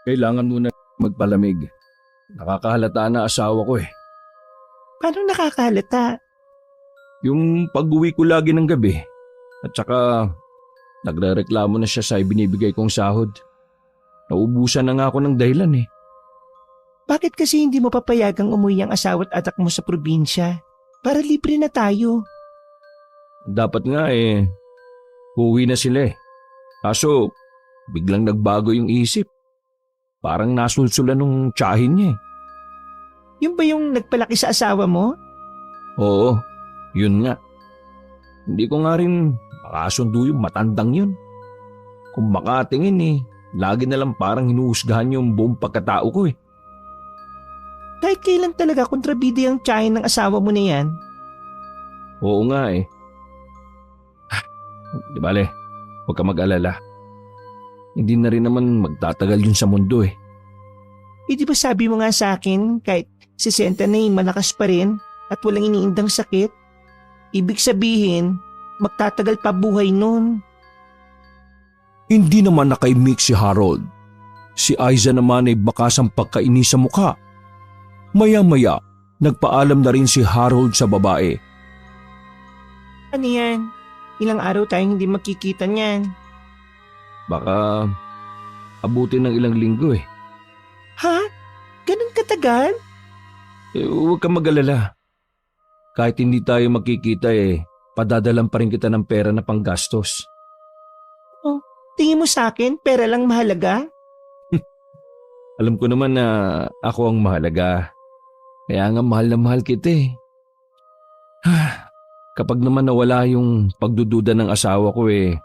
Kailangan muna magpalamig. Nakakahalata na asawa ko eh. Paano nakakahalata? Yung pag-uwi ko lagi ng gabi. At saka nagrereklamo na siya sa ibinibigay kong sahod. Naubusan na nga ako ng dahilan eh. Bakit kasi hindi mo papayagang umuwi ang asawa at anak mo sa probinsya? Para libre na tayo. Dapat nga eh, uuwi na sila eh. Kaso biglang nagbago yung isip. Parang nasulsulan nung tiyahin niya eh. Yun ba yung nagpalaki sa asawa mo? Oo, yun nga. Hindi ko nga rin makasundo yung matandang yun. Kung makatingin eh, lagi na lang parang hinuhusgahan yung buong pagkatao ko eh. Kahit kailan talaga kontrabida yung tiyahin ng asawa mo na yan? Oo nga eh. Di bale, huwag ka mag-alala. Hindi na rin naman magtatagal yun sa mundo eh. Eh di ba sabi mo nga sa akin kahit 60 na malakas pa rin at walang iniindang sakit? Ibig sabihin, magtatagal pa buhay nun. Hindi naman nakaimik si Harold. Si Aiza naman ay bakas ang pagkainis sa mukha. Maya-maya, nagpaalam na rin si Harold sa babae. Ano yan? Ilang araw tayong hindi magkikita niyan. Baka abutin ng ilang linggo eh. Ha? Ganun katagal? Huwag kang mag-alala. Kahit hindi tayo magkikita eh, padadalan pa rin kita ng pera na panggastos. Oh, tingin mo sa akin pera lang mahalaga? Alam ko naman na ako ang mahalaga. Kaya nga mahal na mahal kita eh. Kapag naman nawala yung pagdududa ng asawa ko eh,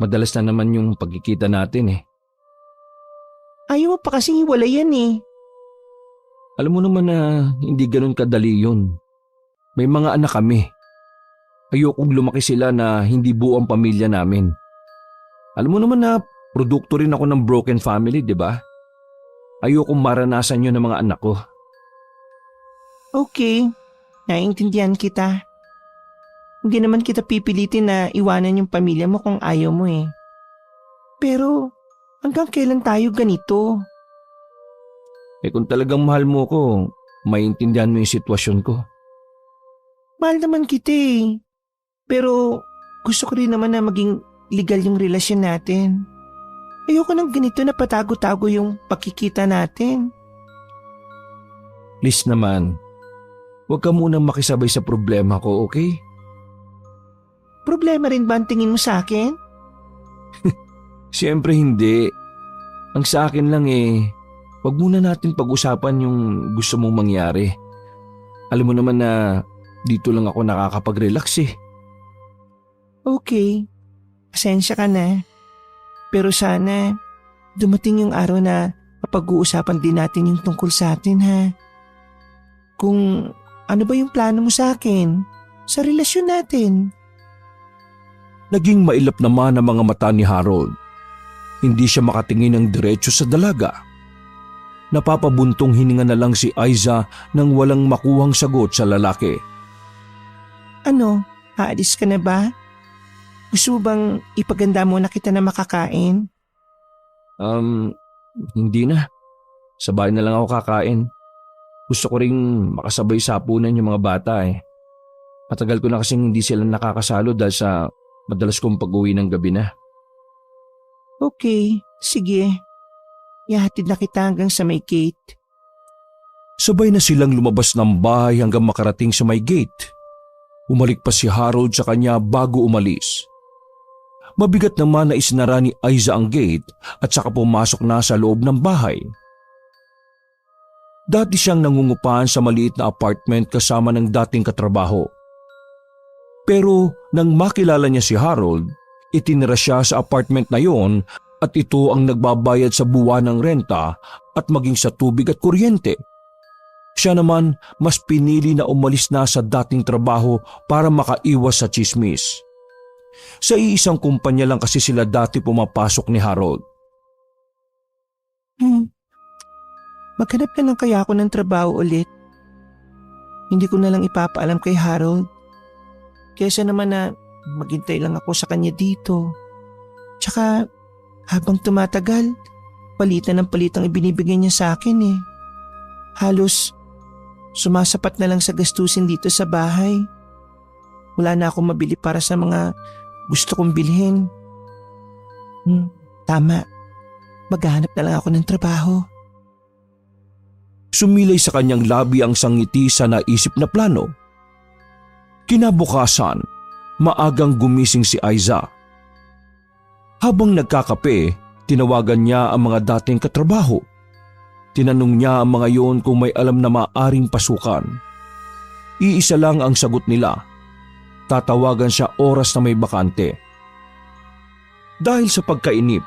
madalas na naman yung pagkikita natin eh. Ayaw mo pa kasing iwalayan eh. Alam mo naman na hindi ganun kadali yun. May mga anak kami. Ayokong lumaki sila na hindi buo ang pamilya namin. Alam mo naman na produkto rin ako ng broken family, di ba? Ayokong maranasan yun ng mga anak ko. Okay, naiintindihan kita. Hindi naman kita pipilitin na iwanan yung pamilya mo kung ayaw mo eh. Pero hanggang kailan tayo ganito? Eh kung talagang mahal mo ko, maintindihan mo yung sitwasyon ko. Mahal naman kita eh. Pero gusto ko rin naman na maging legal yung relasyon natin. Ayoko ng ganito na patago-tago yung pagkikita natin. Please naman, huwag ka munang makisabay sa problema ko, okay? Problema rin ba ang tingin mo sa akin? Siyempre hindi. Ang sa akin lang eh, wag muna natin pag-usapan yung gusto mong mangyari. Alam mo naman na dito lang ako nakakapag-relax eh. Okay, pasensya ka na. Pero sana dumating yung araw na mapag-uusapan din natin yung tungkol sa atin ha. Kung ano ba yung plano mo sa akin, sa relasyon natin. Naging mailap naman ang mga mata ni Harold. Hindi siya makatingin ng diretso sa dalaga. Napapabuntong hininga na lang si Aiza nang walang makuhang sagot sa lalaki. Ano, aalis ka na ba? Gusto mo bang ipaganda mo na kita na makakain? Hindi na. Sa bahay na lang ako kakain. Gusto ko ring makasabay sa hapunan yung mga bata eh. Matagal ko na kasing hindi sila nakakasalo dahil sa madalas kong pag-uwi ng gabi na. Okay, sige. Ihatid na kita hanggang sa may gate. Sabay na silang lumabas ng bahay hanggang makarating sa may gate. Umalik pa si Harold sa kanya bago umalis. Mabigat naman na isinara ni Aiza ang gate at saka pumasok na sa loob ng bahay. Dati siyang nangungupahan sa maliit na apartment kasama ng dating katrabaho. Pero nang makilala niya si Harold, itinira siya sa apartment na yon at ito ang nagbabayad sa buwan ng renta at maging sa tubig at kuryente. Siya naman mas pinili na umalis na sa dating trabaho para makaiwas sa tsismis. Sa iisang kumpanya lang kasi sila dati pumapasok ni Harold. Maghanap na lang kaya ako ng trabaho ulit. Hindi ko na lang ipapaalam kay Harold. Kesa naman na maghintay lang ako sa kanya dito. Tsaka habang tumatagal, palitan ng palitang ibinibigay niya sa akin eh. Halos sumasapat na lang sa gastusin dito sa bahay. Wala na akong mabili para sa mga gusto kong bilhin. Tama. Maghahanap na lang ako ng trabaho. Sumilay sa kanyang labi ang sangiti sa naisip na plano. Kinabukasan, maagang gumising si Aiza. Habang nagkakape, tinawagan niya ang mga dating katrabaho. Tinanong niya ang mga yon kung may alam na maaring pasukan. Iisa lang ang sagot nila. Tatawagan siya oras na may bakante. Dahil sa pagkainip,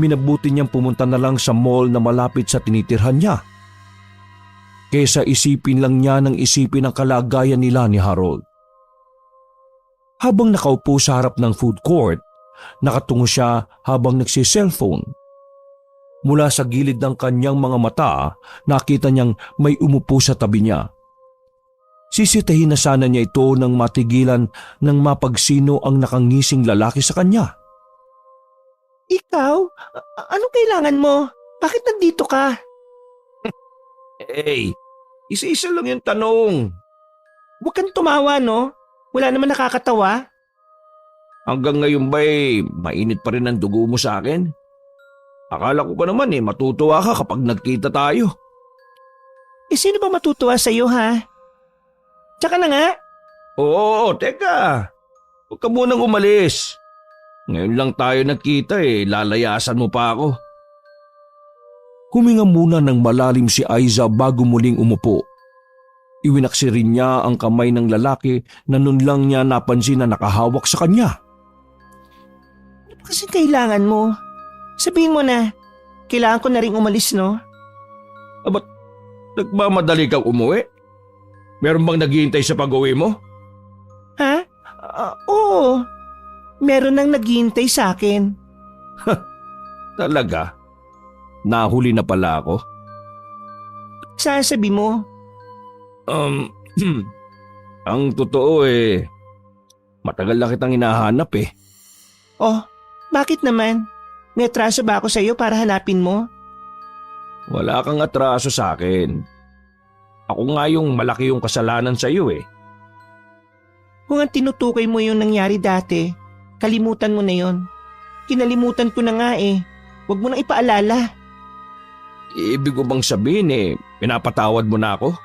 minabuti niyang pumunta na lang sa mall na malapit sa tinitirhan niya. Kesa isipin lang niya ng isipin ang kalagayan nila ni Harold. Habang nakaupo sa harap ng food court, nakatungo siya habang nagsi-cellphone. Mula sa gilid ng kanyang mga mata, nakita niyang may umupo sa tabi niya. Sisitahin na sana niya ito nang matigilan nang mapagsino ang nakangising lalaki sa kanya. Ikaw? Anong kailangan mo? Bakit nandito ka? Hey, isa-isa lang yung tanong. Huwag kang tumawa, no? Wala naman nakakatawa. Hanggang ngayon ba'y mainit pa rin ang dugo mo sa akin? Akala ko pa naman matutuwa ka kapag nagkita tayo. Sino ba matutuwa sa'yo, ha? Tsaka na nga. Oo, teka. Huwag ka munang umalis. Ngayon lang tayo nagkita lalayasan mo pa ako. Huminga muna ng malalim si Aiza bago muling umupo. Iwinaksi rin niya ang kamay ng lalaki na nun lang niya napansin na nakahawak sa kanya. Ano kasi kailangan mo? Sabihin mo na, kailangan ko na rin umalis, no? Ba't nagmamadali kang umuwi? Meron bang naghihintay sa pag-uwi mo? Ha? Oo. Meron nang naghihintay sa akin. Talaga? Nahuli na pala ako? Sasabi mo? Ang totoo matagal na kitang hinahanap Oh, bakit naman? May atraso ba ako sa'yo para hanapin mo? Wala kang atraso sa akin. Ako nga yung malaki yung kasalanan sa iyo Kung ang tinutukoy mo yung nangyari dati, kalimutan mo na yon. Kinalimutan ko na nga Huwag mo nang ipaalala. Ibig ko bang sabihin pinapatawad mo na ako?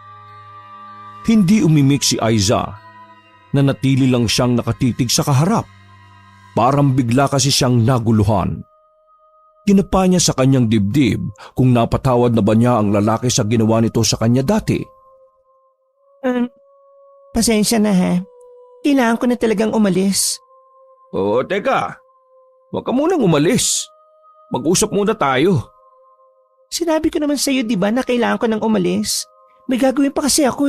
Hindi umimik si Aiza. Nanatili lang siyang nakatitig sa kaharap. Parang bigla kasi siyang naguluhan. Kinapa niya sa kanyang dibdib kung napatawad na ba niya ang lalaki sa ginawa nito sa kanya dati. Pasensya na ha. Kailangan ko na talagang umalis. Oo, teka. Huwag ka munang umalis. Mag-usap muna tayo. Sinabi ko naman sa'yo diba na kailangan ko nang umalis? May gagawin pa kasi ako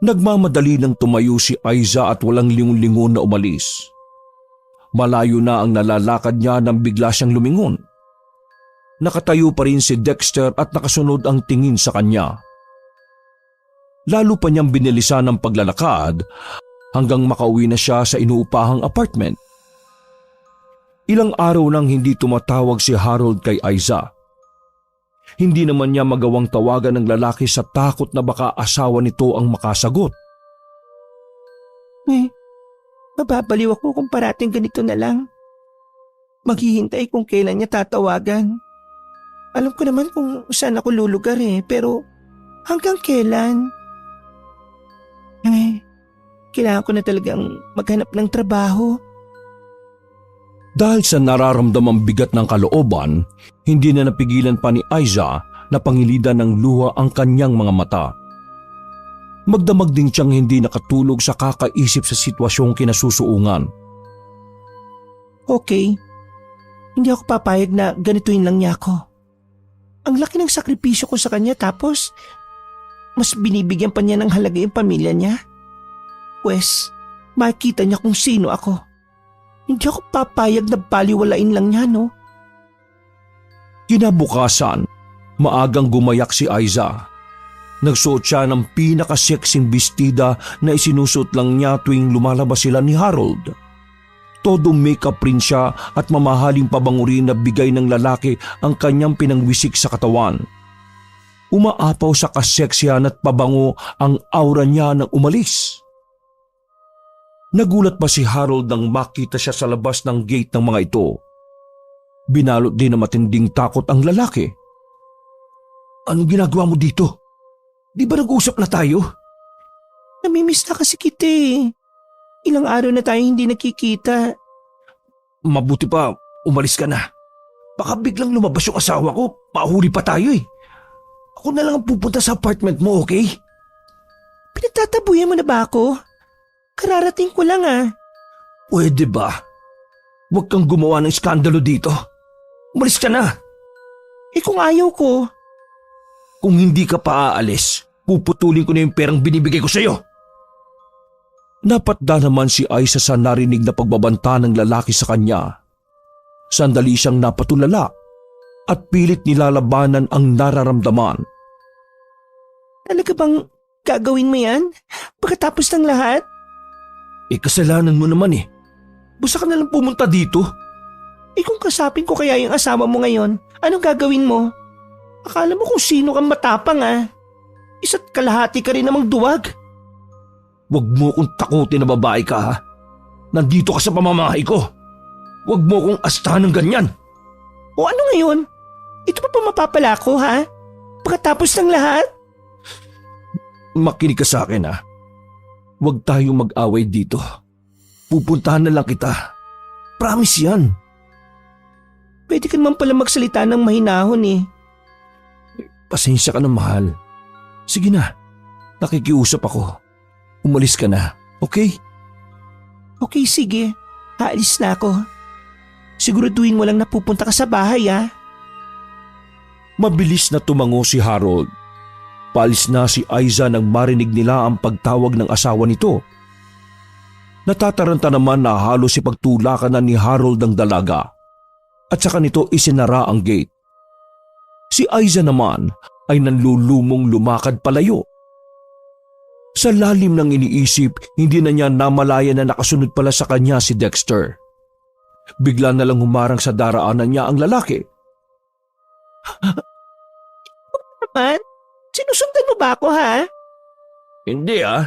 Nagmamadali ng tumayo si Aiza at walang lingon-lingon na umalis. Malayo na ang nalalakad niya nang bigla siyang lumingon. Nakatayo pa rin si Dexter at nakasunod ang tingin sa kanya. Lalo pa niyang binilisan ang paglalakad hanggang makauwi na siya sa inuupahang apartment. Ilang araw nang hindi tumatawag si Harold kay Aiza. Hindi naman niya magawang tawagan ng lalaki sa takot na baka asawa nito ang makasagot. Mababaliw ako kung parating ganito na lang. Maghihintay kung kailan niya tatawagan. Alam ko naman kung saan ako lulugar pero hanggang kailan? Kailangan ko na talagang maghanap ng trabaho. Dahil sa nararamdamang bigat ng kalooban, hindi na napigilan pa ni Aiza na pangilidan ng luha ang kanyang mga mata. Magdamag din siyang hindi nakatulog sa kakaisip sa sitwasyong kinasusuungan. Okay, hindi ako papayag na ganituin lang niya ako. Ang laki ng sakripisyo ko sa kanya tapos mas binibigyan pa niya ng halaga yung pamilya niya. Pwes, makikita niya kung sino ako. Hindi ako papayag na baliwalain lang niya, no? Kinabukasan, maagang gumayak si Aiza. Nagsuot siya ng pinakaseksing bestida na isinusuot lang niya tuwing lumalabas sila ni Harold. Todo makeup rin siya at mamahaling pabango rin na bigay ng lalaki ang kanyang pinangwisik sa katawan. Umaapaw sa kaseksihan at pabango ang aura niya nang umalis. Nagulat pa si Harold nang makita siya sa labas ng gate ng mga ito. Binalot din ng matinding takot ang lalaki. Anong ginagawa mo dito? Di ba nag-usap na tayo? Namimiss na kasi kita eh. Ilang araw na tayo hindi nakikita. Mabuti pa, umalis ka na. Baka biglang lumabas yung asawa ko, mahuli pa tayo eh. Ako na lang ang pupunta sa apartment mo, okay? Pinagtatabuyan mo na ba ako? Kararating ko lang ah. Pwede ba? Huwag kang gumawa ng iskandalo dito. Umalis ka na. Eh kung ayaw ko, Kung hindi ka pa aalis, puputulin ko na yung perang binibigay ko sa'yo. Napatda naman si Aiza sa narinig na pagbabanta ng lalaki sa kanya. Sandali siyang napatulala at pilit nilalabanan ang nararamdaman. talaga bang gagawin mo yan? Pagkatapos ng lahat? Kasalanan mo naman eh. Basta ka na lang pumunta dito. Eh kung kasapin ko kaya yung asawa mo ngayon, anong gagawin mo? Akala mo kung sino kang matapang ah. Isa't kalahati ka rin namang duwag. Huwag mo kong takutin na babae ka ha. Nandito ka sa pamamahay ko. Huwag mo kong astahan ng ganyan. O ano ngayon? Ito pa mapapala ko ha? Pagkatapos ng lahat? Makinig ka sa akin ha. Huwag tayong mag-away dito. Pupuntahan na lang kita. Promise yan. Pwede ka naman pala magsalita ng mahinahon eh. Pasensya ka na mahal. Sige na. Nakikiusap ako. Umalis ka na, okay? Okay sige, aalis na ako. Siguraduhin mo lang na pupunta ka sa bahay ha. Mabilis na tumango si Harold. Paalis na si Aiza nang marinig nila ang pagtawag ng asawa nito. Natataranta naman na halos ipagtulakan na ni Harold ang dalaga at saka nito isinara ang gate. Si Aiza naman ay nanlulumong lumakad palayo. Sa lalim ng iniisip, hindi na niya namalaya na nakasunod pala sa kanya si Dexter. Bigla na lang humarang sa daraanan niya ang lalaki. Naman, sinusundan mo ba ako ha? Hindi ah.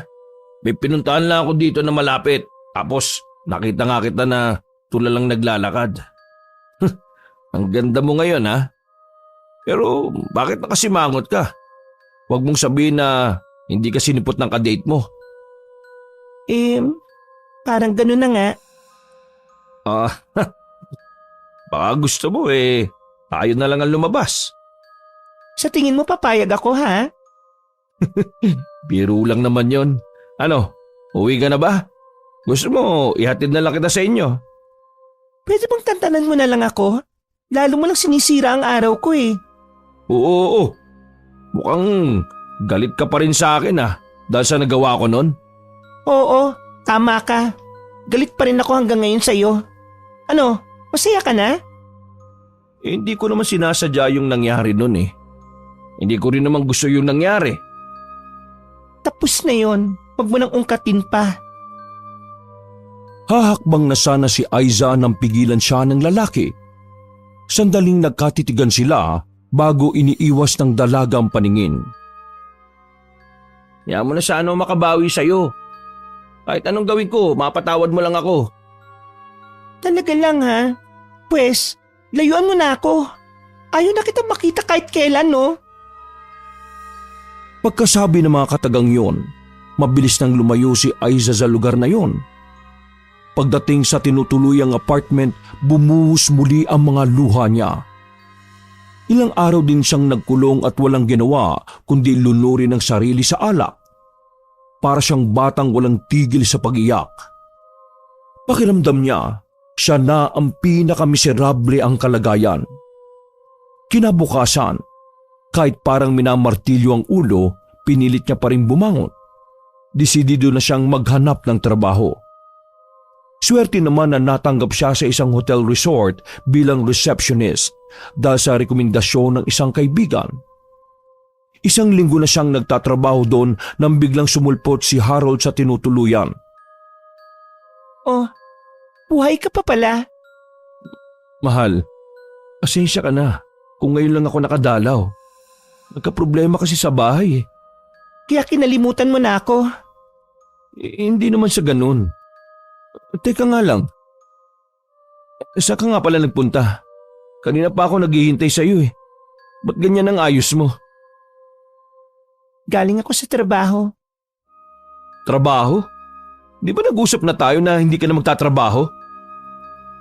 May pinuntahan lang ako dito na malapit. Tapos nakita nga kita na tulalang naglalakad. Ang ganda mo ngayon ha. Pero bakit nakasimangot ka? Huwag mong sabihin na hindi ka sinipot ng kadate mo. Parang ganun na nga. Baka gusto mo tayo na lang ang lumabas. Sa tingin mo papayag ako ha? Biro lang naman yon. Ano, uwi ka na ba? Gusto mo ihatid na lang kita sa inyo? Pwede bang tantanan mo na lang ako? Lalo mo lang sinisira ang araw ko eh. Oo. Mukhang galit ka pa rin sa akin dahil sa nagawa ko nun. Oo, tama ka. Galit pa rin ako hanggang ngayon sa'yo. Ano, masaya ka na? Hindi ko naman sinasadya yung nangyari nun eh. Hindi ko rin naman gusto yung nangyari. Tapos na yon. Huwag mo nang ungkatin pa. Hahakbang na sana si Aiza nang pigilan siya ng lalaki. Sandaling nagkatitigan sila bago iniiwas ng dalaga ang paningin. Yan mo na sana makabawi sa'yo. Kahit anong gawin ko, mapatawad mo lang ako. Talaga lang ha? Pwes, layuan mo na ako. Ayaw na kita makita kahit kailan no? Pagkasabi ng mga katagang yon, mabilis nang lumayo si Aiza sa lugar na yon. Pagdating sa tinutuluyang apartment, bumuhos muli ang mga luha niya. Ilang araw din siyang nagkulong at walang ginawa kundi lunurin ang sarili sa alak. Para siyang batang walang tigil sa pag-iyak. Pakiramdam niya, siya na ang pinakamiserable ang kalagayan. Kinabukasan, kahit parang minamartilyo ang ulo, pinilit niya pa rin bumangon. Desidido na siyang maghanap ng trabaho. Swerte naman na natanggap siya sa isang hotel resort bilang receptionist dahil sa rekomendasyon ng isang kaibigan. Isang linggo na siyang nagtatrabaho doon nang biglang sumulpot si Harold sa tinutuluyan. Oh, Buhay ka pa pala. Mahal, pasensya ka na kung ngayon lang ako nakadalaw. Nagka-problema kasi sa bahay eh. Kaya kinalimutan mo na ako. Hindi naman sa ganun. Teka nga lang. Saan ka nga pala nagpunta? Kanina pa ako naghihintay sa iyo eh. Ba't ganyan ang ayos mo? Galing ako sa trabaho. Trabaho? Di ba nag-usap na tayo na hindi ka na magtatrabaho?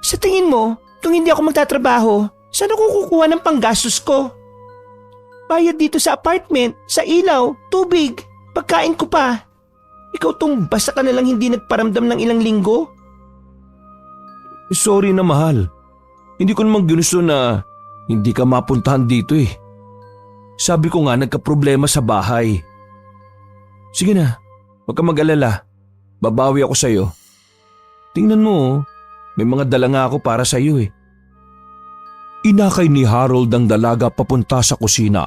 Sa tingin mo, kung hindi ako magtatrabaho, saan ako kukuha ng panggastos ko? Bayad dito sa apartment, sa ilaw, tubig, pagkain ko pa. Ikaw tong basta ka na lang hindi nagparamdam ng ilang linggo? Sorry na mahal. Hindi ko naman ginusto na hindi ka mapuntahan dito eh. Sabi ko nga nagka-problema sa bahay. Sige na, huwag ka mag-alala. Babawi ako sa'yo. Tingnan mo, may mga dala nga ako para sa'yo eh. Inakay ni Harold ang dalaga papunta sa kusina.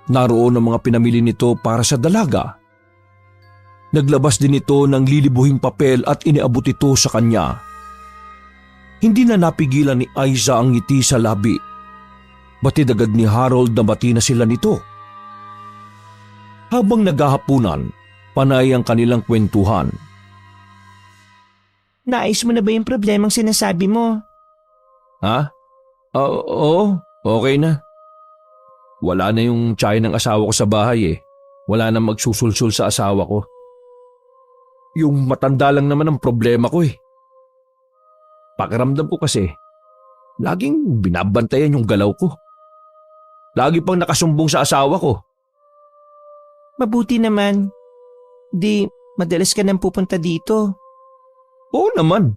Naroon ang mga pinamili nito para sa dalaga. Naglabas din ito ng lilibuhing papel at iniabot ito sa kanya. Hindi na napigilan ni Aiza ang ngiti sa labi. Batid agad ni Harold na bati na sila nito. Habang naghahapunan, panay ang kanilang kwentuhan. Naayos mo na ba yung problemang sinasabi mo? Ha? Oo, okay na. Wala na yung tiyahin ng asawa ko sa bahay eh. Wala na magsusulsul sa asawa ko. Yung matanda lang naman ang problema ko eh. Pakiramdam ko kasi, laging binabantayan yung galaw ko. Lagi pang nakasumbong sa asawa ko. Mabuti naman. Di, madalas ka nang pupunta dito. Oo naman.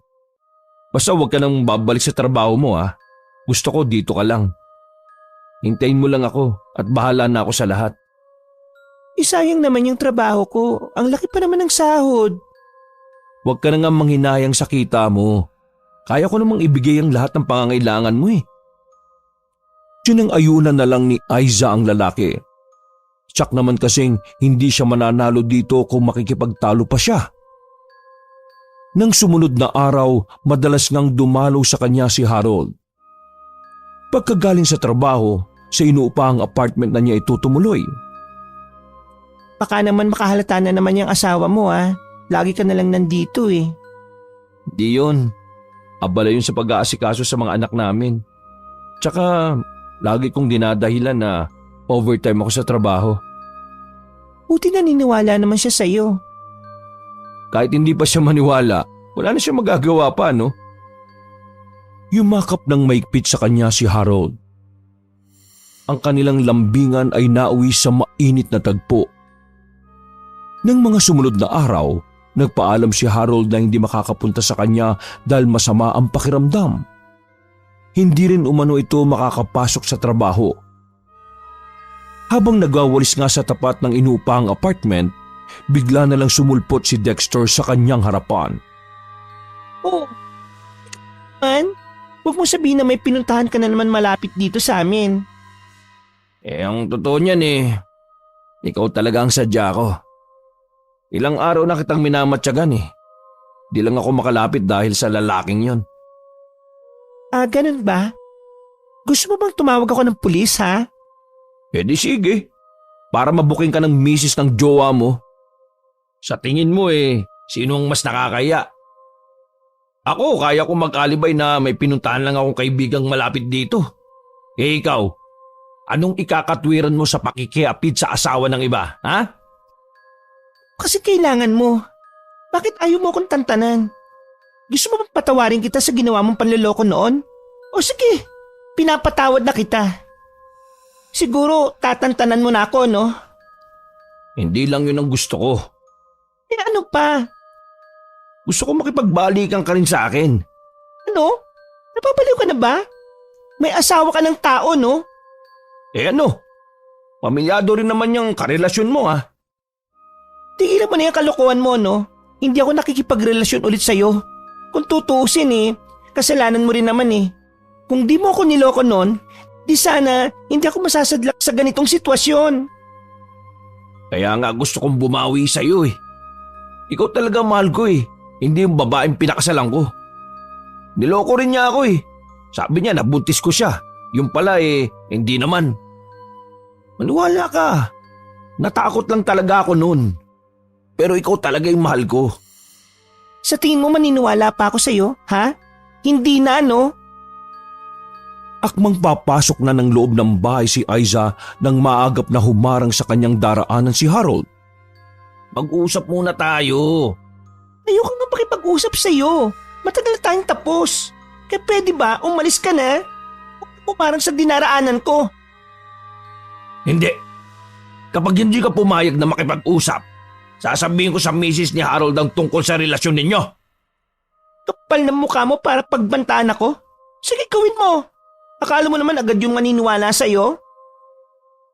Basta huwag ka nang babalik sa trabaho mo ha. Gusto ko dito ka lang. Hintayin mo lang ako at bahala na ako sa lahat. Isayang naman yung trabaho ko. Ang laki pa naman ng sahod. Huwag ka na nga manghinayang sa kita mo. Kaya ko namang ibigay ang lahat ng pangangailangan mo eh. Sinang-ayunan na lang ni Aiza ang lalaki. Tsak naman kasing hindi siya mananalo dito kung makikipagtalo pa siya. Nang sumunod na araw, madalas ngang dumalaw sa kanya si Harold. Pagkagaling sa trabaho, sa inuupahang apartment na niya ito tumuloy. Baka naman makahalata na naman yung asawa mo ah. Lagi ka na lang nandito eh. Di yun. Abala yun sa pag-aasikaso sa mga anak namin. Tsaka, lagi kong dinadahilan na overtime ako sa trabaho. Buti naniniwala naman siya sa'yo. Kahit hindi pa siya maniwala, wala na siya magagawa pa, no? Yumakap ng maigpit sa kanya si Harold. Ang kanilang lambingan ay nauwi sa mainit na tagpo. Nang mga sumunod na araw, nagpaalam si Harold na hindi makakapunta sa kanya dahil masama ang pakiramdam. Hindi rin umano ito makakapasok sa trabaho. Habang nagwawalis nga sa tapat ng inupahang apartment, bigla na lang sumulpot si Dexter sa kanyang harapan. Oh, man, huwag mo sabihin na may pinuntahan ka na naman malapit dito sa amin. Ang totoo niyan ikaw talaga ang sadya ko. Ilang araw na kitang minamatyagan eh. Di lang ako makalapit dahil sa lalaking yon. Ganun ba? Gusto mo bang tumawag ako ng pulis ha? Di sige. Para mabuking ka ng misis ng jowa mo. Sa tingin mo sino ang mas nakakaya? Ako, kaya ko mag-alibay na may pinuntahan lang akong kaibigang malapit dito. Ikaw, anong ikakatwiran mo sa pakikiapid sa asawa ng iba, ha? Kasi kailangan mo. Bakit ayaw mo akong tantanan? Gusto mo bang patawarin kita sa ginawa mong panloloko noon? O sige, pinapatawad na kita. Siguro tatantanan mo na ako, no? Hindi lang yun ang gusto ko. Ano pa? Gusto ko makipagbalikan ka rin sa akin. Ano? Napapaliw ka na ba? May asawa ka ng tao, no? Ano? Pamilyado rin naman yung karelasyon mo ha. Tigilan mo na yung kalokohan mo, no? Hindi ako nakikipagrelasyon ulit sa'yo. Kung tutuusin kasalanan mo rin naman Kung di mo ako niloko noon, di sana hindi ako masasadlak sa ganitong sitwasyon. Kaya nga gusto kong bumawi sa'yo Ikaw talaga mahal ko hindi yung babaeng pinakasalan ko. Niloko rin niya ako eh. Sabi niya nabuntis ko siya. Yung pala hindi naman. Maniwala ka. Natakot lang talaga ako noon. Pero ikaw talaga yung mahal ko. Sa tingin mo maniniwala pa ako sa'yo, ha? Hindi na, no? Akmang papasok na ng loob ng bahay si Aiza nang maagap na humarang sa kanyang daraanan si Harold. Mag-usap muna tayo. Ayoko nga pakipag-usap sa'yo. Matagal na tayong tapos. Kaya pwede ba umalis ka na? Huwag mo parang sa dinaraanan ko. Hindi. Kapag hindi ka pumayag na makipag-usap, sasabihin ko sa misis ni Harold ang tungkol sa relasyon ninyo. Kapal ng mukha mo para pagbantaan ako? Sige, gawin mo. Akala mo naman agad yung maniniwala sa'yo?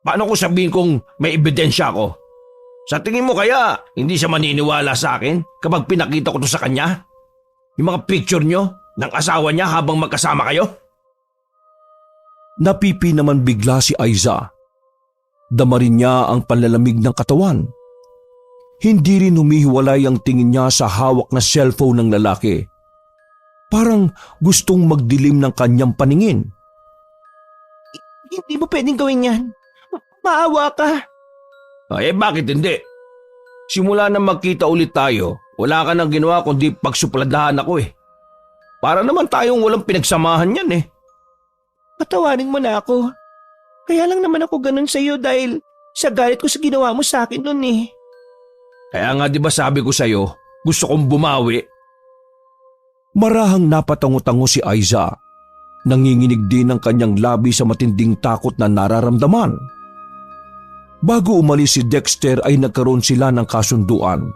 Paano ko sabihin kung may ebidensya ako? Sa tingin mo kaya hindi siya maniniwala sa akin kapag pinakita ko to sa kanya? Yung mga picture nyo ng asawa niya habang magkasama kayo? Napipi naman bigla si Aiza. Dama rin niya ang panlalamig ng katawan. Hindi rin humihiwalay ang tingin niya sa hawak na cellphone ng lalaki. Parang gustong magdilim ng kanyang paningin. Hindi mo pwedeng gawin yan. Maawa ka. Bakit hindi? Simula na magkita ulit tayo, wala ka nang ginawa kundi pagsupladahan ako eh. Para naman tayong walang pinagsamahan yan eh. Patawarin mo na ako. Kaya lang naman ako ganun sa'yo dahil sa galit ko sa ginawa mo sa akin noon eh. Kaya nga di ba sabi ko sa'yo, gusto kong bumawi. Marahang napatango-tango si Aiza. Nanginginig din ang kanyang labi sa matinding takot na nararamdaman. Bago umalis si Dexter ay nagkaroon sila ng kasunduan.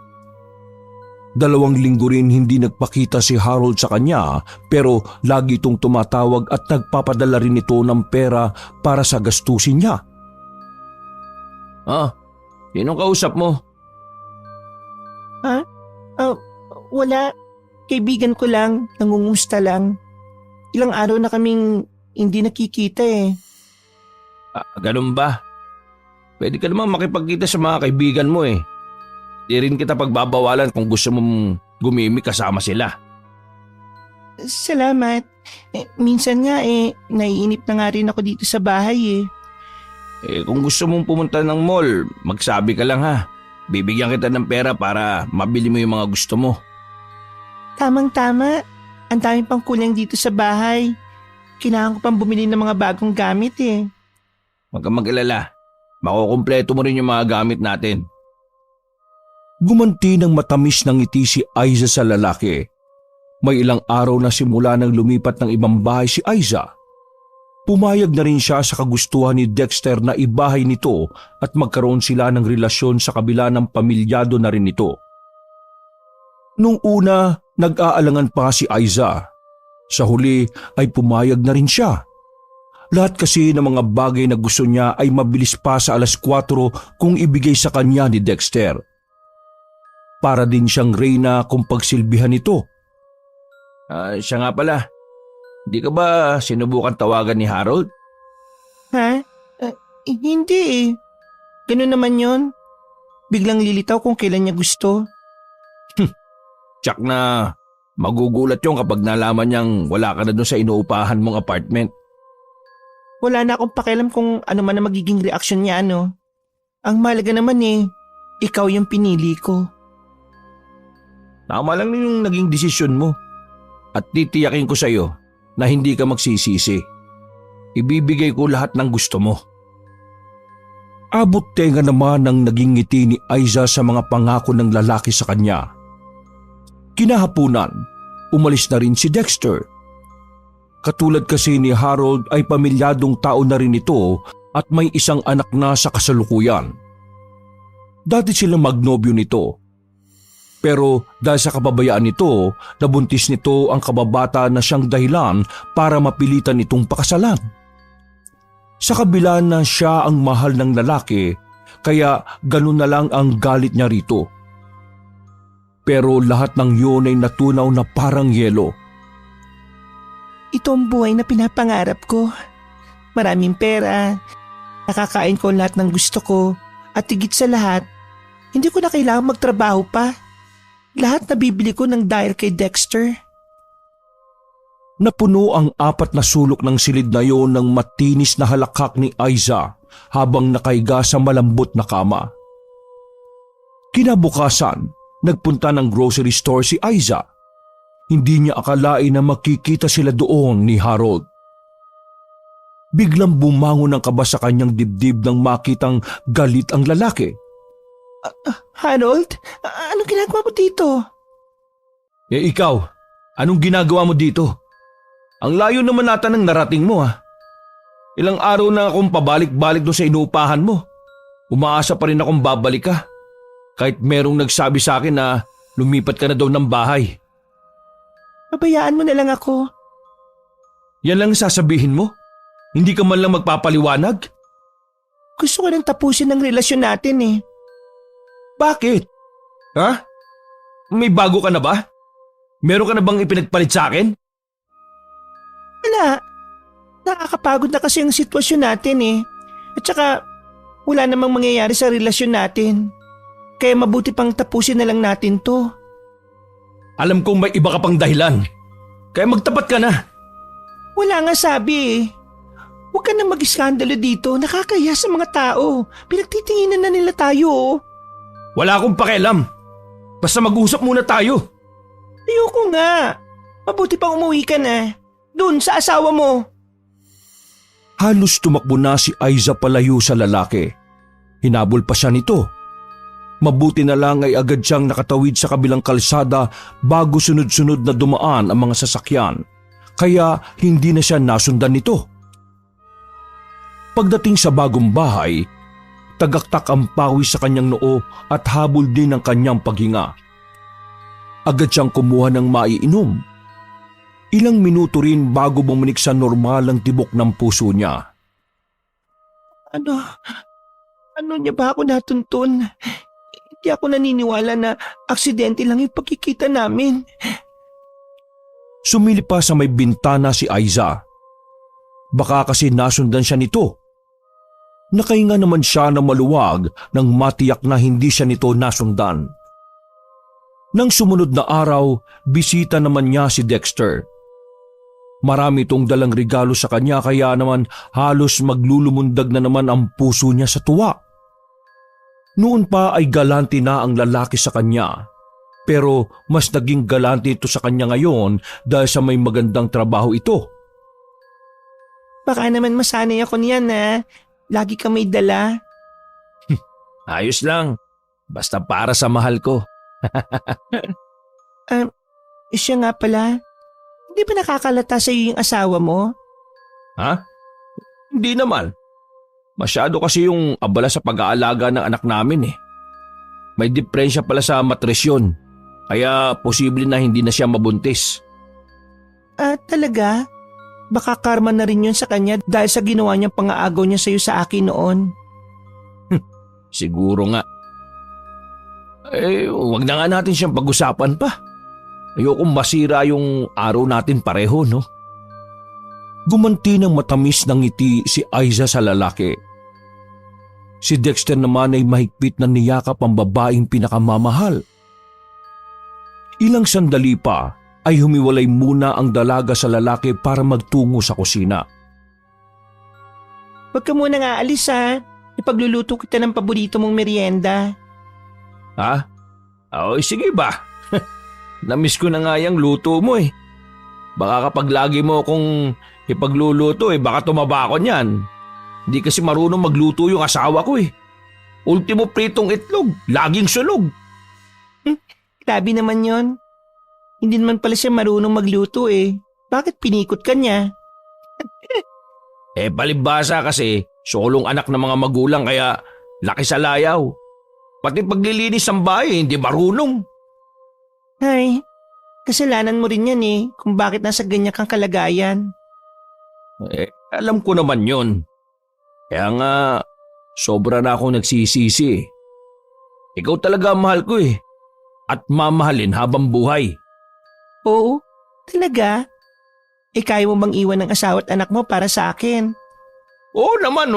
2 linggo rin hindi nagpakita si Harold sa kanya pero lagi itong tumatawag at nagpapadala rin ito ng pera para sa gastusin niya. Sinong kausap mo? Wala. Kaibigan ko lang, nangungumusta lang. Ilang araw na kaming hindi nakikita eh. Ganun ba? Pwede ka naman makipagkita sa mga kaibigan mo eh. Di rin kita pagbabawalan kung gusto mong gumimik kasama sila. Salamat. Minsan nga naiinip na nga rin ako dito sa bahay eh. Kung gusto mong pumunta ng mall, magsabi ka lang ha. Bibigyan kita ng pera para mabili mo yung mga gusto mo. Tamang-tama. Ang daming pang kulang dito sa bahay. Kailangan ko pang bumili ng mga bagong gamit eh. Huwag kang mag-alala. Makukumpleto mo rin yung mga gamit natin. Gumanti ng matamis ng ngiti si Aiza sa lalaki. May ilang araw na simula nang lumipat ng ibang bahay si Aiza. Pumayag na rin siya sa kagustuhan ni Dexter na ibahay nito at magkaroon sila ng relasyon sa kabila ng pamilyado na rin nito. Nung una, nag-aalangan pa si Aiza. Sa huli ay pumayag na rin siya. Lahat kasi ng mga bagay na gusto niya ay mabilis pa sa 4:00 kung ibigay sa kanya ni Dexter. Para din siyang reyna kung pagsilbihan nito. Siya nga pala, hindi ka ba sinubukan tawagan ni Harold? Ha? Hindi eh. Ganun naman yon. Biglang lilitaw kung kailan niya gusto. Tsak na magugulat yung kapag nalaman niyang wala ka na doon sa inuupahan mong apartment. Wala na akong pakialam kung ano man ang magiging reaksyon niya ano. Ang mahalaga naman ikaw yung pinili ko. Tama lang yung naging desisyon mo. At titiyakin ko sa iyo na hindi ka magsisisi. Ibibigay ko lahat ng gusto mo. Abot tenga naman ang naging ngiti ni Aiza sa mga pangako ng lalaki sa kanya. Kinahapunan, umalis na rin si Dexter. Katulad kasi ni Harold ay pamilyadong tao na rin ito at may isang anak na sa kasalukuyan. Dati silang magnobyo nito. Pero dahil sa kababayaan nito, nabuntis nito ang kababata na siyang dahilan para mapilitan itong pakasalan. Sa kabila na siya ang mahal ng lalaki, kaya ganun na lang ang galit niya rito. Pero lahat ng yun ay natunaw na parang yelo. Ito ang buhay na pinapangarap ko. Maraming pera, nakakain ko lahat ng gusto ko, at higit sa lahat, hindi ko na kailangan magtrabaho pa. Lahat na bibili ko ng dahil kay Dexter. Napuno ang 4 na sulok ng silid na yon ng matinis na halakhak ni Aiza habang nakahiga sa malambot na kama. Kinabukasan, nagpunta ng grocery store si Aiza. Hindi niya akalain na makikita sila doon ni Harold. Biglang bumangon ang kaba sa kanyang dibdib nang makitang galit ang lalaki. Harold, anong ginagawa mo dito? Ikaw, anong ginagawa mo dito? Ang layo naman nata ng narating mo Ilang araw na akong pabalik-balik doon sa inuupahan mo. Umaasa pa rin akong babalik ka. Kahit merong nagsabi sa akin na lumipat ka na daw ng bahay. Pabayaan mo na lang ako. Yan lang sasabihin mo? Hindi ka man lang magpapaliwanag? Gusto ko nang tapusin ang relasyon natin Bakit? May bago ka na ba? Meron ka na bang ipinagpalit sa akin? Wala. Nakakapagod na kasi ang sitwasyon natin At saka, wala namang mangyayari sa relasyon natin. Kaya mabuti pang tapusin na lang natin to. Alam kong may iba ka pang dahilan. Kaya magtapat ka na. Wala nga sabi Huwag ka na mag-iskandalo dito. Nakakahiya sa mga tao. Pinagtitinginan na nila tayo Wala akong pakialam. Basta mag-usap muna tayo. Ayoko nga. Mabuti pang umuwi ka na. Doon sa asawa mo. Halos tumakbo na si Aiza palayo sa lalaki. Hinabol pa siya nito. Mabuti na lang ay agad siyang nakatawid sa kabilang kalsada bago sunod-sunod na dumaan ang mga sasakyan. Kaya hindi na siya nasundan nito. Pagdating sa bagong bahay, tagaktak ang pawis sa kanyang noo at habol din ang kanyang paghinga. Agad siyang kumuha ng maiinom. Ilang minuto rin bago bumalik sa normal ang tibok ng puso niya. Ano niya ba ako natuntun? Hindi ako naniniwala na aksidente lang yung pagkikita namin. Sumilip pa sa may bintana si Aiza. Baka kasi nasundan siya nito. Nakahinga naman siya na maluwag nang matiyak na hindi siya nito nasundan. Nang sumunod na araw, bisita naman niya si Dexter. Marami itong dalang regalo sa kanya kaya naman halos maglulumundag na naman ang puso niya sa tuwa. Noon pa ay galante na ang lalaki sa kanya. Pero mas naging galante ito sa kanya ngayon dahil sa may magandang trabaho ito. Baka naman masanay ako niyan lagi ka may dala. Ayos lang. Basta para sa mahal ko. Siya nga pala. Hindi ba nakakalata sa iyo yung asawa mo? Hindi naman. Masyado kasi yung abala sa pag-aalaga ng anak namin May diferensya pala sa matresyon. Kaya posible na hindi na siya mabuntis. Talaga? Baka karma na rin yun sa kanya dahil sa ginawa niyang pang-aagaw niya sa iyo sa akin noon. Siguro nga. Wag na nga natin siyang pag-usapan pa. Ayokong masira yung araw natin pareho, no? Gumanti ng matamis ng ngiti si Aiza sa lalaki. Si Dexter naman ay mahigpit na niyakap ang babaeng pinakamamahal. Ilang sandali pa ay humiwalay muna ang dalaga sa lalaki para magtungo sa kusina. Huwag ka muna nga alis Ipagluluto kita ng paborito mong merienda. Sige ba? Namiss ko na nga yung luto mo Baka kapag lagi mo akong ipagluluto baka tumaba ako niyan. Hindi kasi marunong magluto yung asawa ko Ultimo pritong itlog, laging sunog. Grabe naman yon. Hindi naman pala siya marunong magluto Bakit pinikot ka niya? Palibhasa kasi, solong anak ng mga magulang kaya laki sa layaw. Pati paglilinis ng bahay, hindi marunong. Ay, kasalanan mo rin yan kung bakit nasa ganyan kang kalagayan. Alam ko naman yun. Kaya nga, sobra na akong nagsisisi. Ikaw talaga ang mahal ko At mamahalin habang buhay. Oo, talaga? Kaya mo bang iwan ng asawa at anak mo para sa akin? Oo naman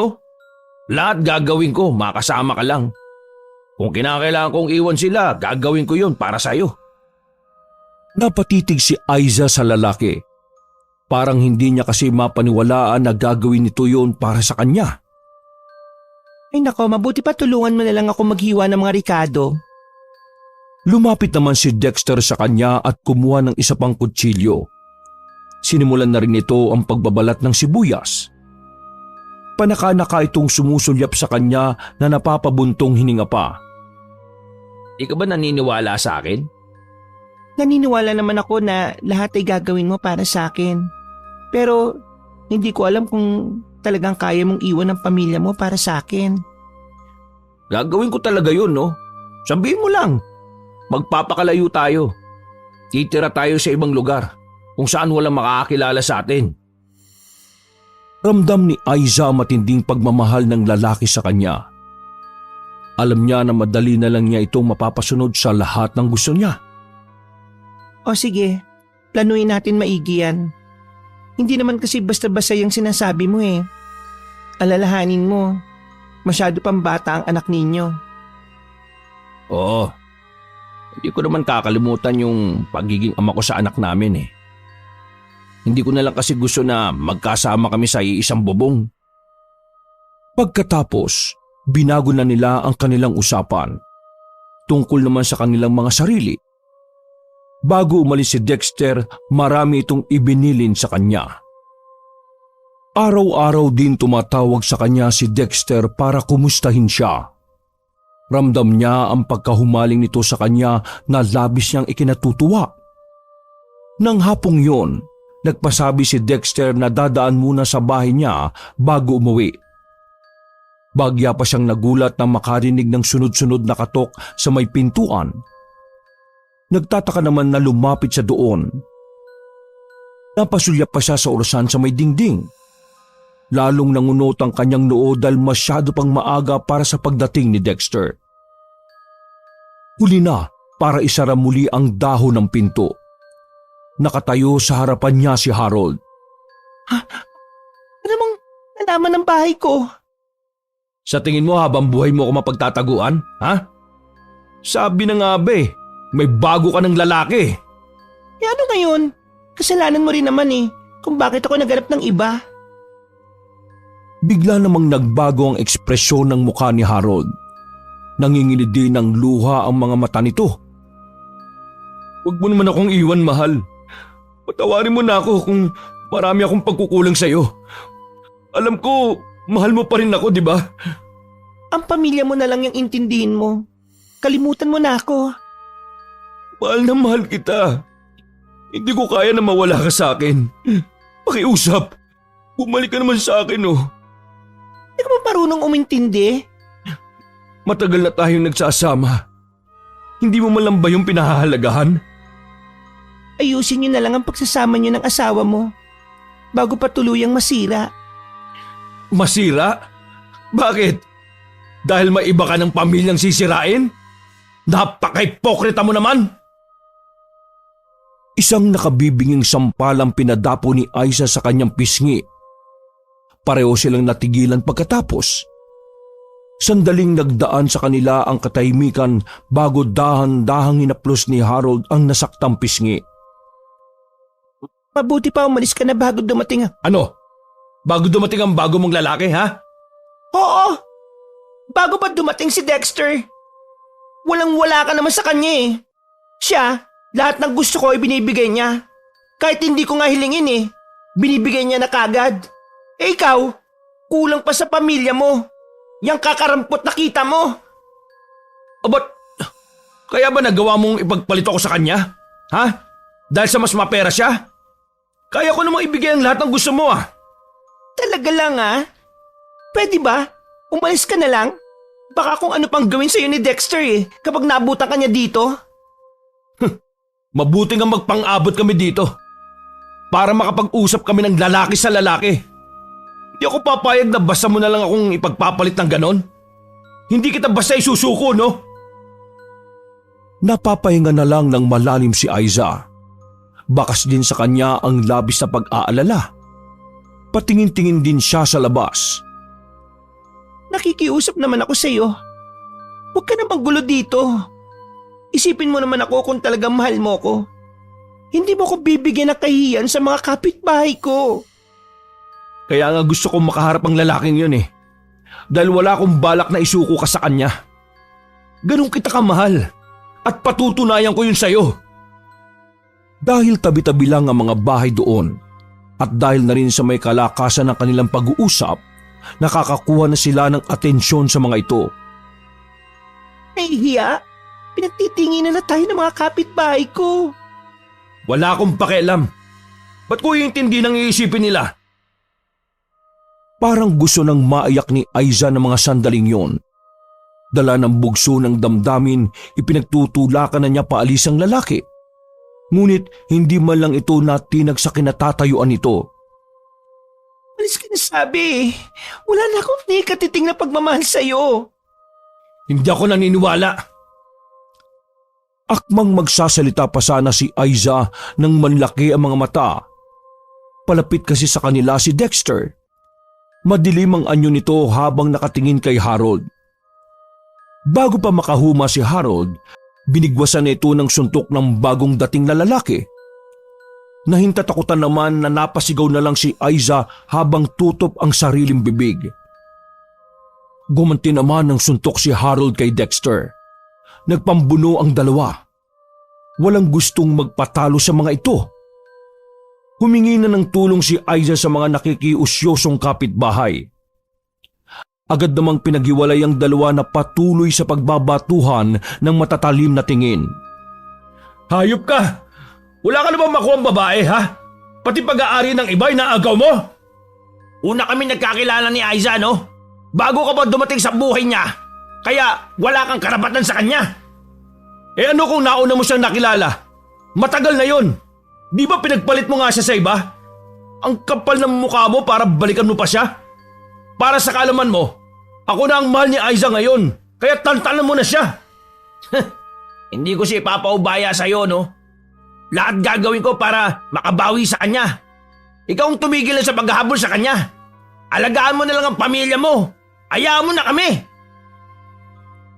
Lahat gagawin ko, makasama ka lang. Kung kinakailangan kong iwan sila, gagawin ko yun para sa'yo. Napatitig si Aiza sa lalaki. Parang hindi niya kasi mapaniwalaan na gagawin nito yun para sa kanya. Ay nako, mabuti pa tulungan mo na lang ako maghiwa ng mga Ricardo. Lumapit naman si Dexter sa kanya at kumuha ng isa pang kutsilyo. Sinimulan na rin ito ang pagbabalat ng sibuyas. Panaka-naka itong sumusulyap sa kanya na napapabuntong hininga pa. Di ka ba naniniwala sa akin? Naniniwala naman ako na lahat ay gagawin mo para sa akin. Pero hindi ko alam kung talagang kaya mong iwan ang pamilya mo para sa akin. Gagawin ko talaga yun, no? Sabihin mo lang. Magpapakalayo tayo. Titira tayo sa ibang lugar kung saan walang makakakilala sa atin. Ramdam ni Aiza matinding pagmamahal ng lalaki sa kanya. Alam niya na madali na lang niya itong mapapasunod sa lahat ng gusto niya. O sige, planuin natin maigi yan. Hindi naman kasi basta-basta yung sinasabi mo eh. Alalahanin mo, masyado pang bata ang anak ninyo. Oo. Hindi ko naman kakalimutan yung pagiging ama ko sa anak namin eh. Hindi ko na lang kasi gusto na magkasama kami sa iisang bubong. Pagkatapos, binago na nila ang kanilang usapan. Tungkol naman sa kanilang mga sarili. Bago umalis si Dexter, marami itong ibinilin sa kanya. Araw-araw din tumatawag sa kanya si Dexter para kumustahin siya. Ramdam niya ang pagkahumaling nito sa kanya na labis niyang ikinatutuwa. Nang hapong yon, nagpasabi si Dexter na dadaan muna sa bahay niya bago umuwi. Bagya pa siyang nagulat na makarinig ng sunod-sunod na katok sa may pintuan. Nagtataka naman na lumapit siya doon. Napasulyap pa siya sa orasan sa may dingding. Lalong nangunot ang kanyang noo dahil masyado pang maaga para sa pagdating ni Dexter. Huli na para isara muli ang dahon ng pinto. Nakatayo sa harapan niya si Harold. Ano mong nalaman ng bahay ko? Sa tingin mo habang buhay mo ako mapagtataguan, ha? Sabi na nga ba eh, may bago ka ng lalaki. E ano ngayon? Kasalanan mo rin naman eh kung bakit ako naghanap ng iba. Bigla namang nagbago ang ekspresyon ng mukha ni Harold. Nanginginig din ng luha ang mga mata nito. Huwag mo naman akong iwan, mahal. Patawarin mo na ako kung marami akong pagkukulang sa'yo. Alam ko, mahal mo pa rin ako, di ba? Ang pamilya mo na lang yung intindihin mo. Kalimutan mo na ako. Mahal na mahal kita. Hindi ko kaya na mawala ka sa akin. Pakiusap. Bumalik ka naman sa akin, oh. Hindi ka ba marunong umintindi? Matagal na tayong nagsasama. Hindi mo man lang ba yung pinahahalagahan? Ayusin niyo na lang ang pagsasama niyo ng asawa mo bago pa tuluyang masira. Masira? Bakit? Dahil may iba ka ng pamilyang sisirain? Napaka-hipokrita mo naman! Isang nakabibinging sampal ang pinadapo ni Aiza sa kanyang pisngi. Pareho silang natigilan pagkatapos. Sandaling nagdaan sa kanila ang katahimikan bago dahan-dahang hinaplos ni Harold ang nasaktang pisngi. Mabuti pa umalis ka na bago dumating. Ano? Bago dumating ang bago mong lalaki, ha? Oo! Bago pa dumating si Dexter. Walang-wala ka naman sa kanya eh. Siya, lahat ng gusto ko ay binibigay niya. Kahit hindi ko nga hilingin eh. Binibigay niya na kagad. Eh ikaw, kulang pa sa pamilya mo. Yang kakarampot na kita mo. Abot, kaya ba nagawa mong ipagpalit ako sa kanya? Ha? Dahil sa mas mapera siya? Kaya ko namang ibigay ang lahat ng gusto mo, ah. Talaga lang ah. Pwede ba? Umalis ka na lang? Baka kung ano pang gawin sa'yo ni Dexter eh kapag naabutan ka niya dito. Mabuti nga magpang-abot kami dito. Para makapag-usap kami ng lalaki sa lalaki. Hindi ako papayag na basta mo na lang akong ipagpapalit ng ganon. Hindi kita basta isusuko, no? Napapahinga na lang ng malalim si Aiza. Bakas din sa kanya ang labis na pag-aalala. Patingin-tingin din siya sa labas. Nakikiusap naman ako sa'yo. Huwag ka na magulo dito. Isipin mo naman ako kung talagang mahal mo ko. Hindi mo ko bibigyan ng kahiyan sa mga kapitbahay ko. Kaya nga gusto kong makaharap ang lalaking yun eh. Dahil wala akong balak na isuko ka sa kanya. Ganun kita kamahal. At patutunayan ko yun sa'yo. Dahil tabi-tabi lang ang mga bahay doon at dahil na rin sa may kalakasan ng kanilang pag-uusap, nakakakuha na sila ng atensyon sa mga ito. Nahihiya? Pinagtitinginan na tayo ng mga kapitbahay ko. Wala akong pakialam. Ba't ko iintindi nang iisipin nila? Parang gusto nang maiyak ni Aiza ng mga sandaling yon. Dala ng bugso ng damdamin, ipinagtutulakan na niya paalis ang lalaki. Ngunit hindi man lang ito natinag sa kinatatayuan nito. Alis ka na sabi. Wala na akong nikatiting na pagmamahal sa'yo. Hindi ako naniniwala. Akmang magsasalita pa sana si Aiza nang manlaki ang mga mata. Palapit kasi sa kanila si Dexter. Madilim ang anyo nito habang nakatingin kay Harold. Bago pa makahuma si Harold, binigwasan na ito ng suntok ng bagong dating na lalaki. Nahintatakutan naman na napasigaw na lang si Aiza habang tutop ang sariling bibig. Gumanti naman ng suntok si Harold kay Dexter. Nagpambuno ang dalawa. Walang gustong magpatalo sa mga ito. Humingi na ng tulong si Aiza sa mga nakikiusyosong kapitbahay. Agad namang pinaghiwalay ang dalawa na patuloy sa pagbabatuhan ng matatalim na tingin. Hayop ka! Wala ka na bang makuha ang babae, ha? Pati pag-aari ng iba ay naagaw mo? Una kami nagkakilala ni Aiza, no? Bago ka pa dumating sa buhay niya. Kaya wala kang karapatan sa kanya. Eh ano kung nauna mo siyang nakilala? Matagal na yon. Di ba pinagpalit mo nga siya sa iba? Ang kapal ng mukha mo para balikan mo pa siya? Para sa kaalaman mo, ako na ang mahal ni Aiza ngayon. Kaya tantanan mo na siya. Hindi ko siya ipapaubaya sa'yo, no? Lahat gagawin ko para makabawi sa kanya. Ikaw ang tumigil na sa paghahabol sa kanya. Alagaan mo na lang ang pamilya mo. Hayaan mo na kami.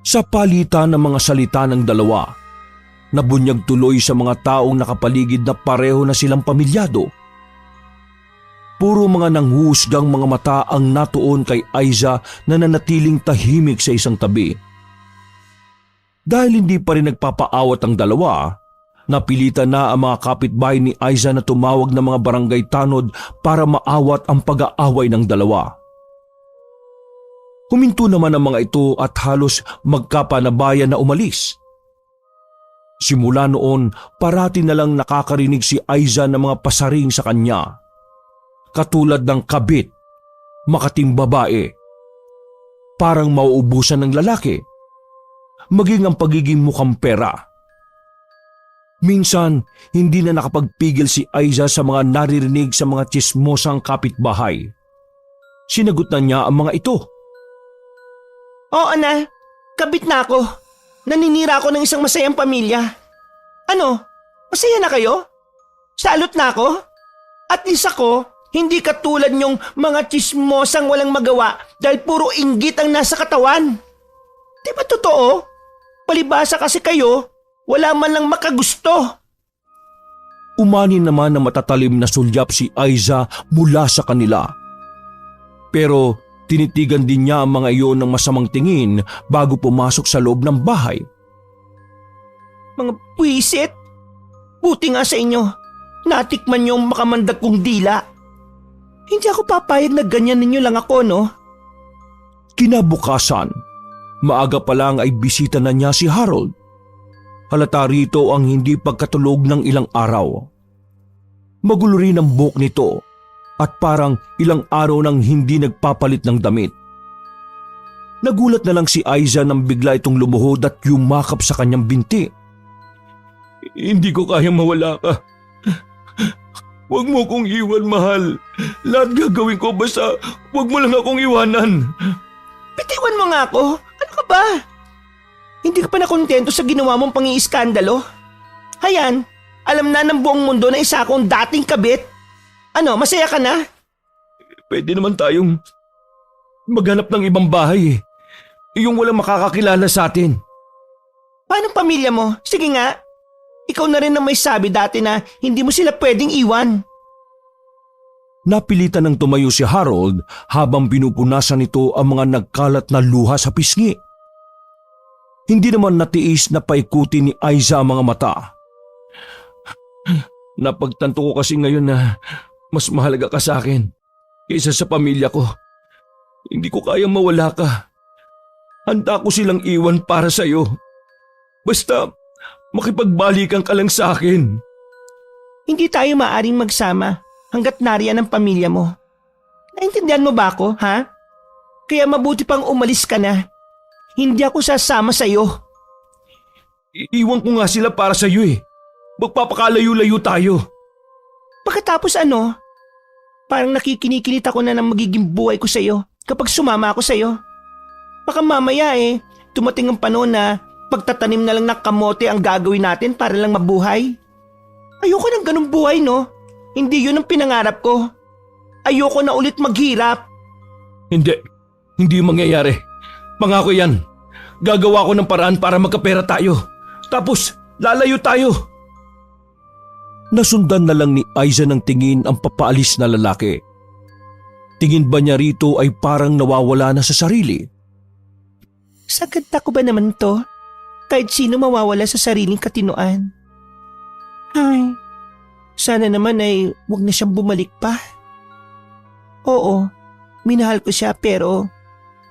Sa palitan ng mga salita ng dalawa, nabunyag tuloy sa mga taong nakapaligid na pareho na silang pamilyado. Puro mga nanghuhusgang mga mata ang natuon kay Aiza na nanatiling tahimik sa isang tabi. Dahil hindi pa rin nagpapaawat ang dalawa, napilitan na ang mga kapitbahay ni Aiza na tumawag ng mga barangay tanod para maawat ang pag-aaway ng dalawa. Huminto naman ang mga ito at halos magkapanabayan na umalis. Simula noon, parati na lang nakakarinig si Aiza ng mga pasaring sa kanya. Katulad ng kabit, makating babae, parang mauubusan ng lalaki, maging ang pagiging mukhang pera. Minsan, hindi na nakapagpigil si Aiza sa mga naririnig sa mga tsismosang kapitbahay. Sinagot na niya ang mga ito. Oo na, kabit na ako. Naninira ako ng isang masayang pamilya. Ano, masaya na kayo? Salot na ako? At least ako, hindi katulad niyong mga tsismosang walang magawa dahil puro inggit ang nasa katawan. Di ba totoo? Palibasa kasi kayo, wala man lang makagusto. Umani naman na matatalim na sulyap si Aiza mula sa kanila. Pero tinitigan din niya ang mga iyon ng masamang tingin bago pumasok sa loob ng bahay. Mga puwisit, buti nga sa inyo, natikman niyo ang makamandag kong dila. Hindi ako papayag na ganyan ninyo lang ako, no? Kinabukasan, maaga pa lang ay bisita na niya si Harold. Halata rito ang hindi pagkatulog ng ilang araw. Magulo rin ang buhok nito at parang ilang araw nang hindi nagpapalit ng damit. Nagulat na lang si Aiza nang bigla itong lumuhod at yumakap sa kanyang binti. Hindi ko kayang mawala ka. Huwag mo kong iwan, mahal. Lahat gagawin ko basta huwag mo lang akong iwanan. Bitiwan mo nga ako. Ano ka ba? Hindi ka pa nakontento sa ginawa mong pang-iiskandalo? Hayan, alam na ng buong mundo na isa akong dating kabit. Ano, masaya ka na? Pwede naman tayong maghanap ng ibang bahay. Yung walang makakakilala sa atin. Paano pamilya mo? Sige nga. Ikaw na rin ang may sabi dati na hindi mo sila pwedeng iwan. Napilitan ng tumayo si Harold habang pinupunasan nito ang mga nagkalat na luha sa pisngi. Hindi naman natiis na paikutin ni Aiza ang mga mata. Napagtanto ko kasi ngayon na mas mahalaga ka sa akin kaysa sa pamilya ko. Hindi ko kayang mawala ka. Handa ko silang iwan para sa'yo. Basta makipagbalikan ka lang sa akin. Hindi tayo maaring magsama hanggat nariyan ang pamilya mo. Naintindihan mo ba ako, ha? Kaya mabuti pang umalis ka na. Hindi ako sasama sa'yo. Iwan ko nga sila para sa'yo eh. Magpapakalayo-layo tayo. Pagkatapos ano? Parang nakikinikilit ako na ng magiging buhay ko sa'yo kapag sumama ako sa'yo. Baka mamaya dumating ang panahon na pagtatanim na lang ng kamote ang gagawin natin para lang mabuhay. Ayoko ng ganung buhay, no? Hindi yun ang pinangarap ko. Ayoko na ulit maghirap. Hindi mangyayari. Pangako yan. Gagawa ko ng paraan para magkapera tayo. Tapos, lalayo tayo. Nasundan na lang ni Aiza ng tingin ang papaalis na lalaki. Tingin ba niya rito ay parang nawawala na sa sarili? Sa ganda ko ba naman to? Kahit sino mawawala sa sariling katinoan. Ay, sana naman ay wag na siyang bumalik pa. Oo, minahal ko siya pero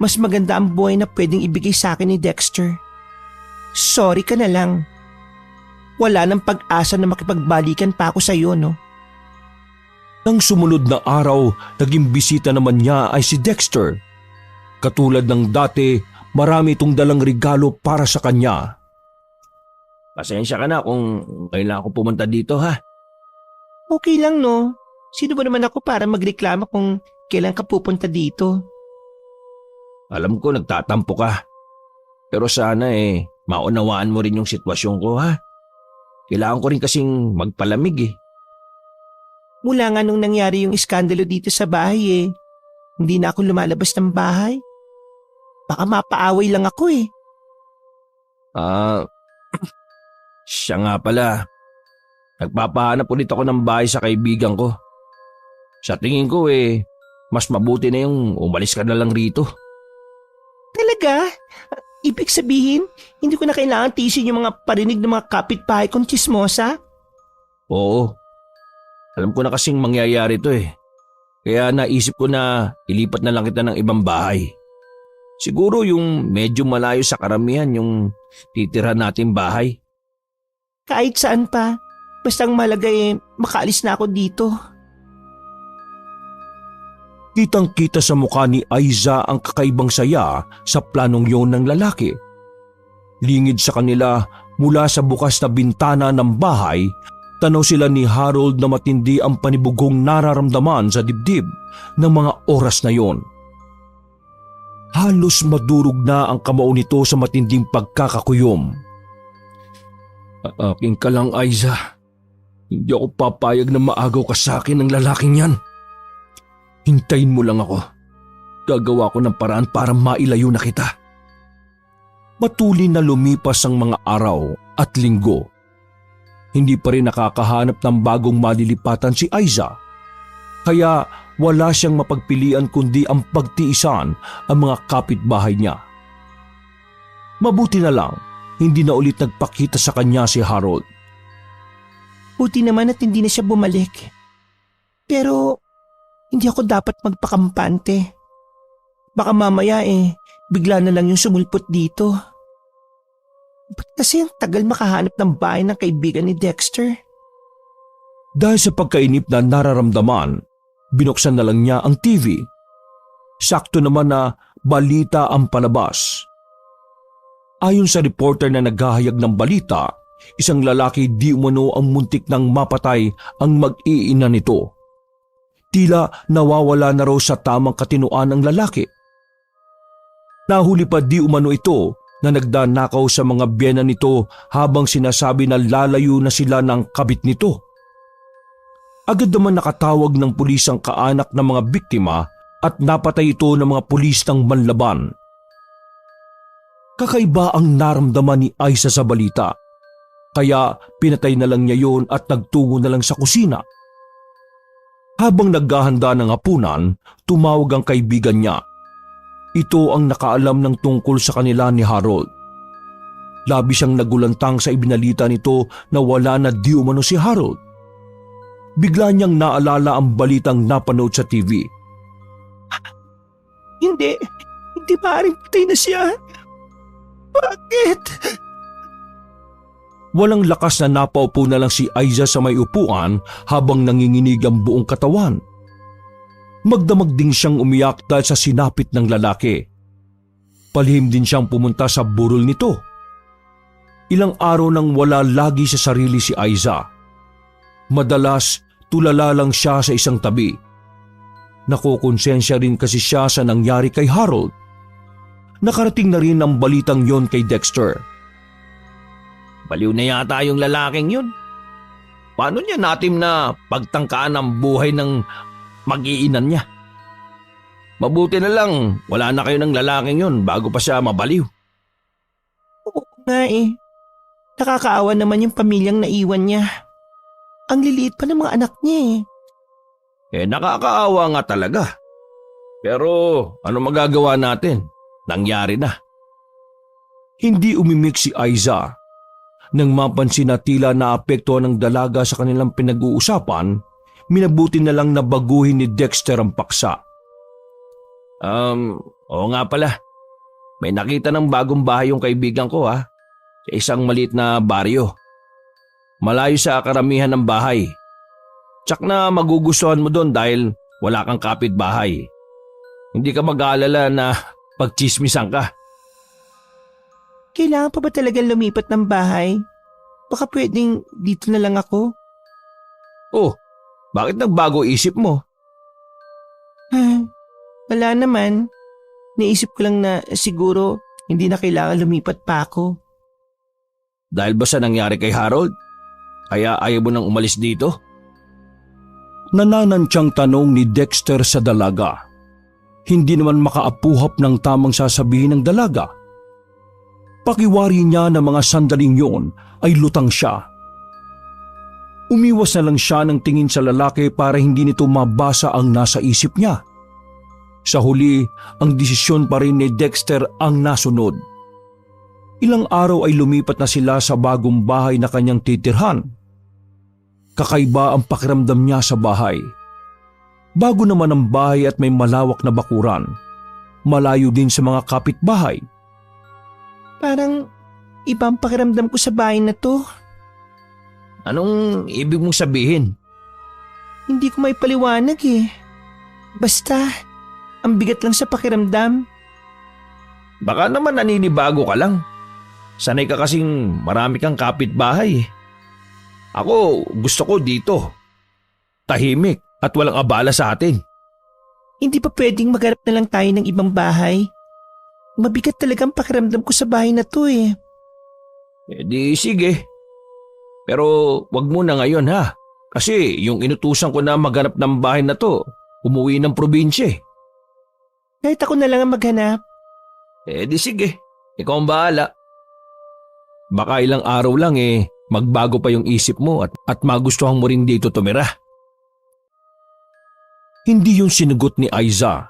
mas maganda ang buhay na pwedeng ibigay sa akin ni Dexter. Sorry ka na lang. Wala nang pag-asa na makipagbalikan pa ako sa iyo, no? Nang sumunod na araw, naging bisita naman niya ay si Dexter. Katulad ng dati, marami itong dalang regalo para sa kanya. Pasensya ka na kung kailangan ko pumunta dito ha. Okay lang, no? Sino ba naman ako para magreklamo kung kailan ka pupunta dito? Alam ko nagtatampo ka. Pero sana maunawaan mo rin yung sitwasyon ko ha. Kailangan ko rin kasing magpalamig eh. Mula nga nung nangyari yung iskandalo dito sa bahay hindi na ako lumalabas ng bahay. Baka mapaaway lang ako eh. Siya nga pala. Nagpapahanap ulit ako ng bahay sa kaibigan ko. Sa tingin ko mas mabuti na yung umalis ka na lang rito. Talaga? Ibig sabihin, hindi ko na kailangan tiisin yung mga parinig ng mga kapitbahay kong tsismosa? Oo. Alam ko na kasing mangyayari to eh. Kaya naisip ko na ilipat na lang kita ng ibang bahay. Siguro yung medyo malayo sa karamihan yung titirhan natin bahay. Kahit saan pa. Basta ang mahalaga makaalis na ako dito. Kitang-kita sa mukha ni Aiza ang kakaibang saya sa planong yon ng lalaki. Lingid sa kanila mula sa bukas na bintana ng bahay, tanaw sila ni Harold na matindi ang panibugong nararamdaman sa dibdib ng mga oras na yon. Halos madurog na ang kamao nito sa matinding pagkakakuyom. Akin ka lang, Aiza. Hindi ako papayag na maagaw ka sa akin ng lalaking yan. Hintayin mo lang ako. Gagawa ko ng paraan para mailayo na kita. Patuloy na lumipas ang mga araw at linggo. Hindi pa rin nakakahanap ng bagong malilipatan si Aiza. Kaya wala siyang mapagpilian kundi ang pagtiisan ang mga kapitbahay niya. Mabuti na lang, hindi na ulit nagpakita sa kanya si Harold. Buti naman at hindi na siya bumalik. Pero hindi ako dapat magpakampante. Baka mamaya bigla na lang yung sumulpot dito. Ba't kasi ang tagal makahanap ng bahay ng kaibigan ni Dexter? Dahil sa pagkainip na nararamdaman, binuksan na lang niya ang TV. Sakto naman na balita ang palabas. Ayon sa reporter na naghahayag ng balita, isang lalaki di umano ang muntik nang mapatay ang mag-iina nito. Tila nawawala na raw sa tamang katinuan ng lalaki. Nahuli pa di umano ito na nagdanakaw sa mga biyena nito habang sinasabi na lalayo na sila ng kabit nito. Agad naman nakatawag ng pulis ang kaanak ng mga biktima at napatay ito ng mga pulis ng manlaban. Kakaiba ang naramdaman ni Aiza sa balita. Kaya pinatay na lang niya yon at nagtungo na lang sa kusina. Habang naghahanda ng hapunan, tumawag ang kaibigan niya. Ito ang nakaalam ng tungkol sa kanila ni Harold. Labis siyang nagulantang sa ibinalita nito na wala na di umano si Harold. Bigla niyang naalala ang balitang napanood sa TV. Hindi maaaring patay na siya. Bakit? Walang lakas na napaupo na lang si Aiza sa may upuan habang nanginginig ang buong katawan. Magdamag din siyang umiyak dahil sa sinapit ng lalaki. Palihim din siyang pumunta sa burol nito. Ilang araw nang wala lagi sa sarili si Aiza. Madalas tulala lang siya sa isang tabi. Nakokonsensya rin kasi siya sa nangyari kay Harold. Nakarating na rin ang balitang yon kay Dexter. Baliw na yata yung lalaking yun. Paano niya natin na pagtangkaan ang buhay ng mag-iinan niya? Mabuti na lang wala na kayo ng lalaking yun bago pa siya mabaliw. Oo nga eh. Nakakaawa naman yung pamilyang naiwan niya. Ang liliit pa ng mga anak niya eh. Nakakaawa nga talaga. Pero ano magagawa natin? Nangyari na. Hindi umimik si Aiza. Nang mapansin na tila naapektuhan ng dalaga sa kanilang pinag-uusapan, minabuti na lang na baguhin ni Dexter ang paksa. Oo nga pala. May nakita ng bagong bahay yung kaibigan ko sa isang maliit na baryo. Malayo sa karamihan ng bahay. Tsak na magugustuhan mo doon dahil wala kang kapitbahay. Hindi ka mag-aalala na pagtsismisan ka. Kailangan pa ba talagang lumipat ng bahay? Baka pwedeng dito na lang ako? Oh, bakit nagbago isip mo? Wala naman. Naisip ko lang na siguro hindi na kailangan lumipat pa ako. Dahil ba sa nangyari kay Harold? Kaya ayaw mo nang umalis dito? Nananantyang tanong ni Dexter sa dalaga. Hindi naman makaapuhap ng tamang sasabihin ng dalaga. Pakiwari niya na mga sandaling yon ay lutang siya. Umiwas na lang siya ng tingin sa lalaki para hindi nito mabasa ang nasa isip niya. Sa huli, ang desisyon pa rin ni Dexter ang nasunod. Ilang araw ay lumipat na sila sa bagong bahay na kanyang titirhan. Kakaiba ang pakiramdam niya sa bahay. Bago naman ang bahay at may malawak na bakuran. Malayo din sa mga kapitbahay. Parang ibang pakiramdam ko sa bahay na to. Anong ibig mong sabihin? Hindi ko may paliwanag eh. Basta, ang bigat lang sa pakiramdam. Baka naman naninibago ka lang. Sanay ka kasing marami kang kapitbahay. Ako gusto ko dito. Tahimik at walang abala sa atin. Hindi pa pwedeng maghanap na lang tayo ng ibang bahay. Mabigat talagang pakiramdam ko sa bahay na to eh. Di sige. Pero wag muna ngayon Kasi yung inutusan ko na maghanap ng bahay na to, umuwi ng probinsya. Kahit ako na lang ang maghanap. Di sige. Ikaw ang bahala. Baka ilang araw lang magbago pa yung isip mo at magustuhan mo rin dito tumira. Hindi yung sinagot ni Aiza.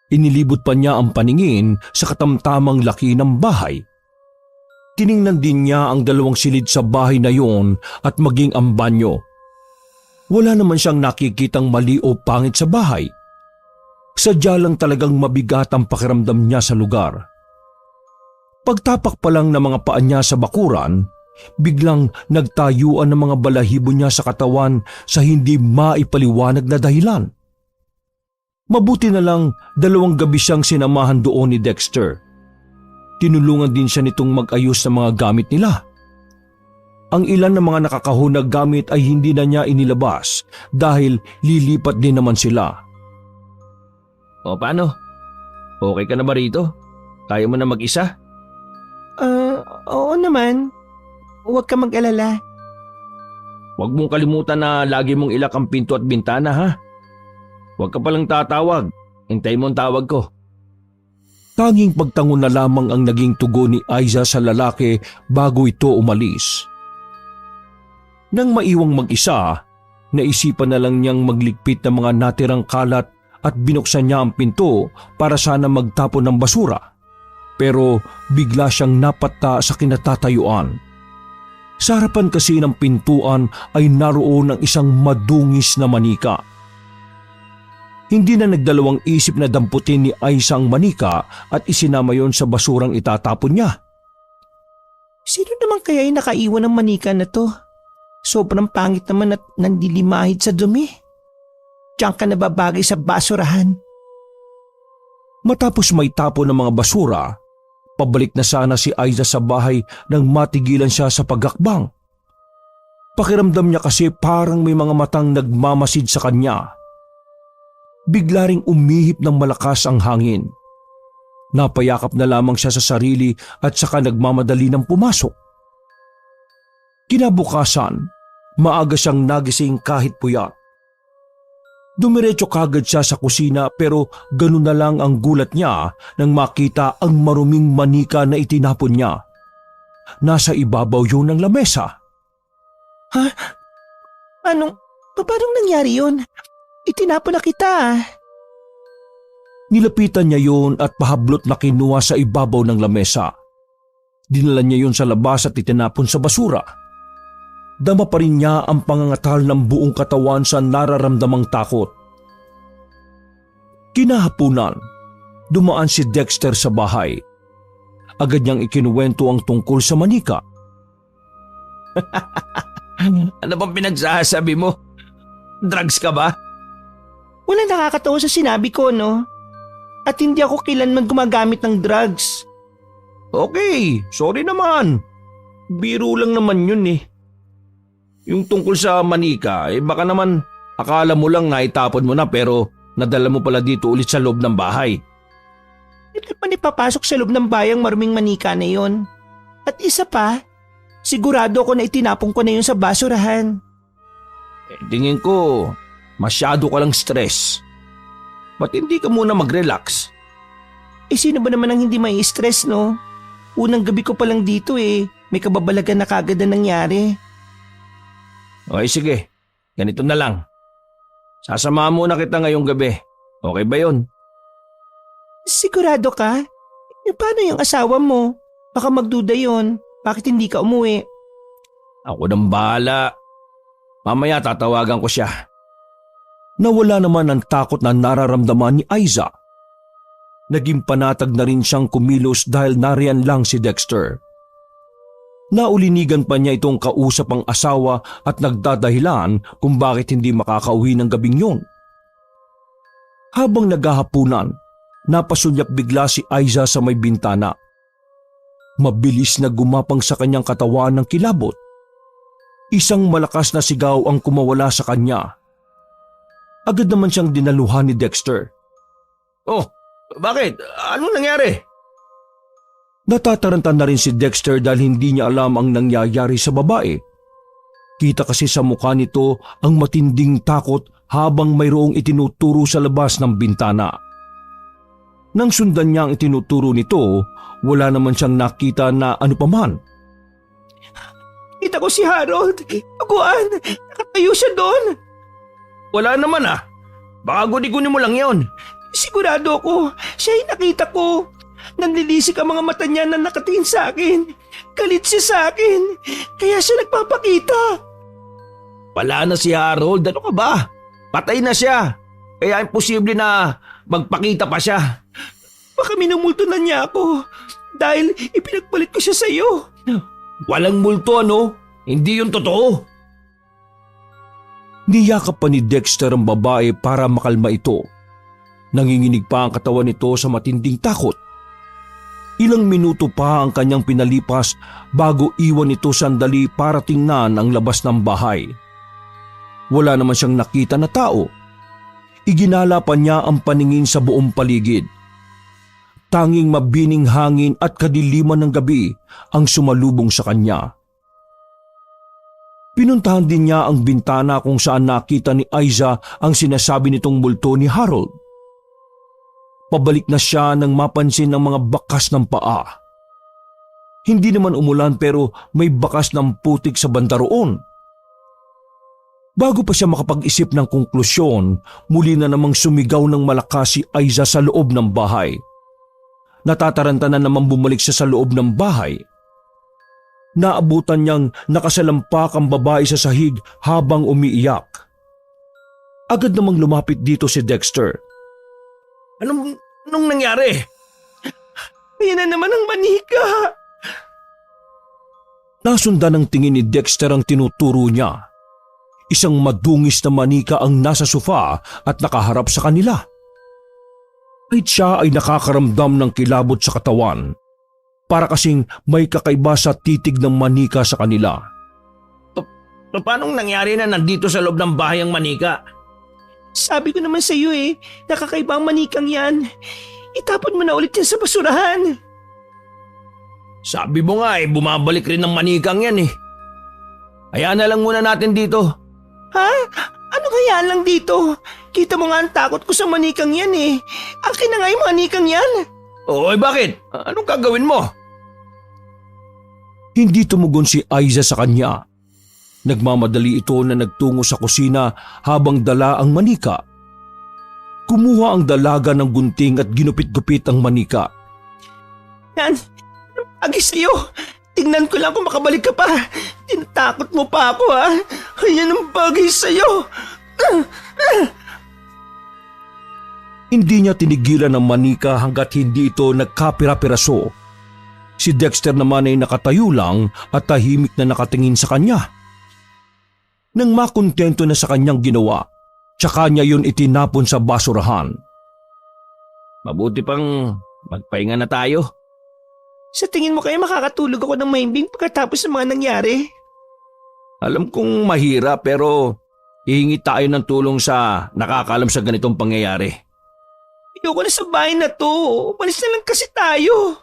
Inilibot pa niya ang paningin sa katamtamang laki ng bahay. Tiningnan din niya ang dalawang silid sa bahay na yon at maging ang banyo. Wala naman siyang nakikitang mali o pangit sa bahay. Sadya lang talagang mabigat ang pakiramdam niya sa lugar. Pagtapak pa lang ng mga paa niya sa bakuran, biglang nagtayuan ng mga balahibo niya sa katawan sa hindi maipaliwanag na dahilan. Mabuti na lang 2 gabi siyang sinamahan doon ni Dexter. Tinulungan din siya nitong mag-ayos ng mga gamit nila. Ang ilan ng mga nakakahunag gamit ay hindi na niya inilabas dahil lilipat din naman sila. O paano? Okay ka na ba rito? Kaya mo na mag-isa? Oo naman. Huwag ka mag-alala. Huwag mong kalimutan na lagi mong ilak ang pinto at bintana Huwag ka palang tatawag. Hintay mo ang tawag ko. Tanging pagtangon na lamang ang naging tugon ni Aiza sa lalaki bago ito umalis. Nang maiwang mag-isa, naisipan na lang niyang magligpit ng mga natirang kalat at binuksan niya ang pinto para sana magtapon ng basura. Pero bigla siyang napata sa kinatatayuan. Sa harapan kasi ng pintuan ay naroon ang isang madungis na manika. Hindi na nagdalawang isip na damputin ni Aiza ang manika at isinama yon sa basurang itatapon niya. Sino naman kaya yung nakaiwan ng manika na to? Sobrang pangit naman at nandilimahid sa dumi. Diyan ka nababagay sa basurahan. Matapos may tapon ng mga basura, pabalik na sana si Aiza sa bahay nang matigilan siya sa pagakbang. Pakiramdam niya kasi parang may mga matang nagmamasid sa kanya. Bigla ring umihip ng malakas ang hangin. Napayakap na lamang siya sa sarili at saka nagmamadali ng pumasok. Kinabukasan, maaga siyang nagising kahit puyat. Dumiretso kagad siya sa kusina pero ganun na lang ang gulat niya nang makita ang maruming manika na itinapon niya. Nasa ibabaw yun ng lamesa. Ha? Paano nangyari yun? Itinapon na kita. Nilapitan niya yun at pahablot na kinuha sa ibabaw ng lamesa. Dinala niya yun sa labas at itinapon sa basura. Dama pa rin niya ang pangangatal ng buong katawan sa nararamdamang takot. Kinahapunan, dumaan si Dexter sa bahay. Agad niyang ikinuwento ang tungkol sa manika. Ano bang pinagsasabi mo? Drugs ka ba? Walang nakakatawa sa sinabi ko, no? At hindi ako kailanman gumagamit ng drugs. Okay, sorry naman. Biro lang naman yun eh. Yung tungkol sa manika, baka naman akala mo lang na itapon mo na pero nadala mo pala dito ulit sa loob ng bahay. Hindi pa ipapasok sa loob ng bayang maruming manika na yon. At isa pa, sigurado ako na itinapon ko na yun sa basurahan. Tingin ko, masyado ka lang stress. Ba't hindi ka muna mag-relax? Sino ba naman ang hindi may stress, no? Unang gabi ko pa lang dito may kababalagan na kagad na nangyari. Okay, sige. Ganito na lang. Sasamahan muna kita ngayong gabi. Okay ba yun? Sigurado ka? Paano yung asawa mo? Baka magduda yon. Bakit hindi ka umuwi? Ako nang bahala. Mamaya tatawagan ko siya. Nawala naman ang takot na nararamdaman ni Aiza. Naging panatag na rin siyang kumilos dahil nariyan lang si Dexter. Naulinigan pa niya itong kausap ang asawa at nagdadahilan kung bakit hindi makakauwi ng gabing yun. Habang naghahapunan, napasulyap bigla si Aiza sa may bintana. Mabilis na gumapang sa kanyang katawan ng kilabot. Isang malakas na sigaw ang kumawala sa kanya. Agad naman siyang dinaluhan ni Dexter. Oh, bakit? Anong nangyari? Natataranta na rin si Dexter dahil hindi niya alam ang nangyayari sa babae. Kita kasi sa mukha nito ang matinding takot habang mayroong itinuturo sa labas ng bintana. Nang sundan niya ang itinuturo nito, wala naman siyang nakita na ano paman. Kita ko si Harold. Aguan, nakatayo siya doon. Wala naman ah. Baka guni-guni mo lang yon. Sigurado ako, siya yung nakita ko. Nanlilisik ang mga mata niya na nakatingin sa akin. Galit siya sa akin. Kaya siya nagpapakita. Wala na si Harold. Ano ka ba? Patay na siya. Kaya imposible na magpakita pa siya. Baka minumulto na niya ako. Dahil ipinagpalit ko siya sa iyo. Walang multo ano? Hindi yun totoo. Niyakap pa ni Dexter ang babae para makalma ito. Nanginginig pa ang katawan nito sa matinding takot. Ilang minuto pa ang kanyang pinalipas bago iwan ito sandali para tingnan ang labas ng bahay. Wala naman siyang nakita na tao. Iginala pa niya ang paningin sa buong paligid. Tanging mabining hangin at kadiliman ng gabi ang sumalubong sa kanya. Pinuntahan din niya ang bintana kung saan nakita ni Aiza ang sinasabi nitong multo ni Harold. Pabalik na siya nang mapansin ng mga bakas ng paa. Hindi naman umulan pero may bakas ng putik sa banda roon. Bago pa siya makapag-isip ng konklusyon, muli na namang sumigaw ng malakas si Aiza sa loob ng bahay. Natataranta na naman bumalik siya sa loob ng bahay. Naabutan niyang nakasalampak ang babae sa sahig habang umiiyak. Agad namang lumapit dito si Dexter. Anong nangyari? Ayan na naman ang manika. Nasundan ng tingin ni Dexter ang tinuturo niya. Isang madungis na manika ang nasa sofa at nakaharap sa kanila. Kahit siya ay nakakaramdam ng kilabot sa katawan, para kasing may kakaiba sa titig ng manika sa kanila. Paanong nangyari na nandito sa loob ng bahay ang manika? Sabi ko naman sa iyo nakakaiba ang manikang yan. Itapon mo na ulit yan sa basurahan. Sabi mo nga bumabalik rin ng manikang yan eh. Hayaan na lang muna natin dito. Ha? Ano kaya lang dito? Kita mo nga ang takot ko sa manikang yan Akin na nga yung manikang yan. Oy, bakit? Anong gagawin mo? Hindi tumugon si Aiza sa kanya. Nagmamadali ito na nagtungo sa kusina habang dala ang manika. Kumuha ang dalaga ng gunting at ginupit-gupit ang manika. Yan, agis sa'yo. Tingnan ko lang kung makabalik ka pa. Tinatakot mo pa ako Ayan ang bagay sa'yo. Hindi niya tinigilan ang manika hanggat hindi ito nagkapira-piraso. Si Dexter naman ay nakatayo lang at tahimik na nakatingin sa kanya. Nang makontento na sa kanyang ginawa, tsaka niya yun itinapon sa basurahan. Mabuti pang magpahinga na tayo. Sa tingin mo kaya makakatulog ako ng mahimbing pagkatapos ng mga nangyari? Alam kong mahirap pero hihingi tayo ng tulong sa nakakaalam sa ganitong pangyayari. Ayoko na sa bahay na to. Umalis na lang kasi tayo.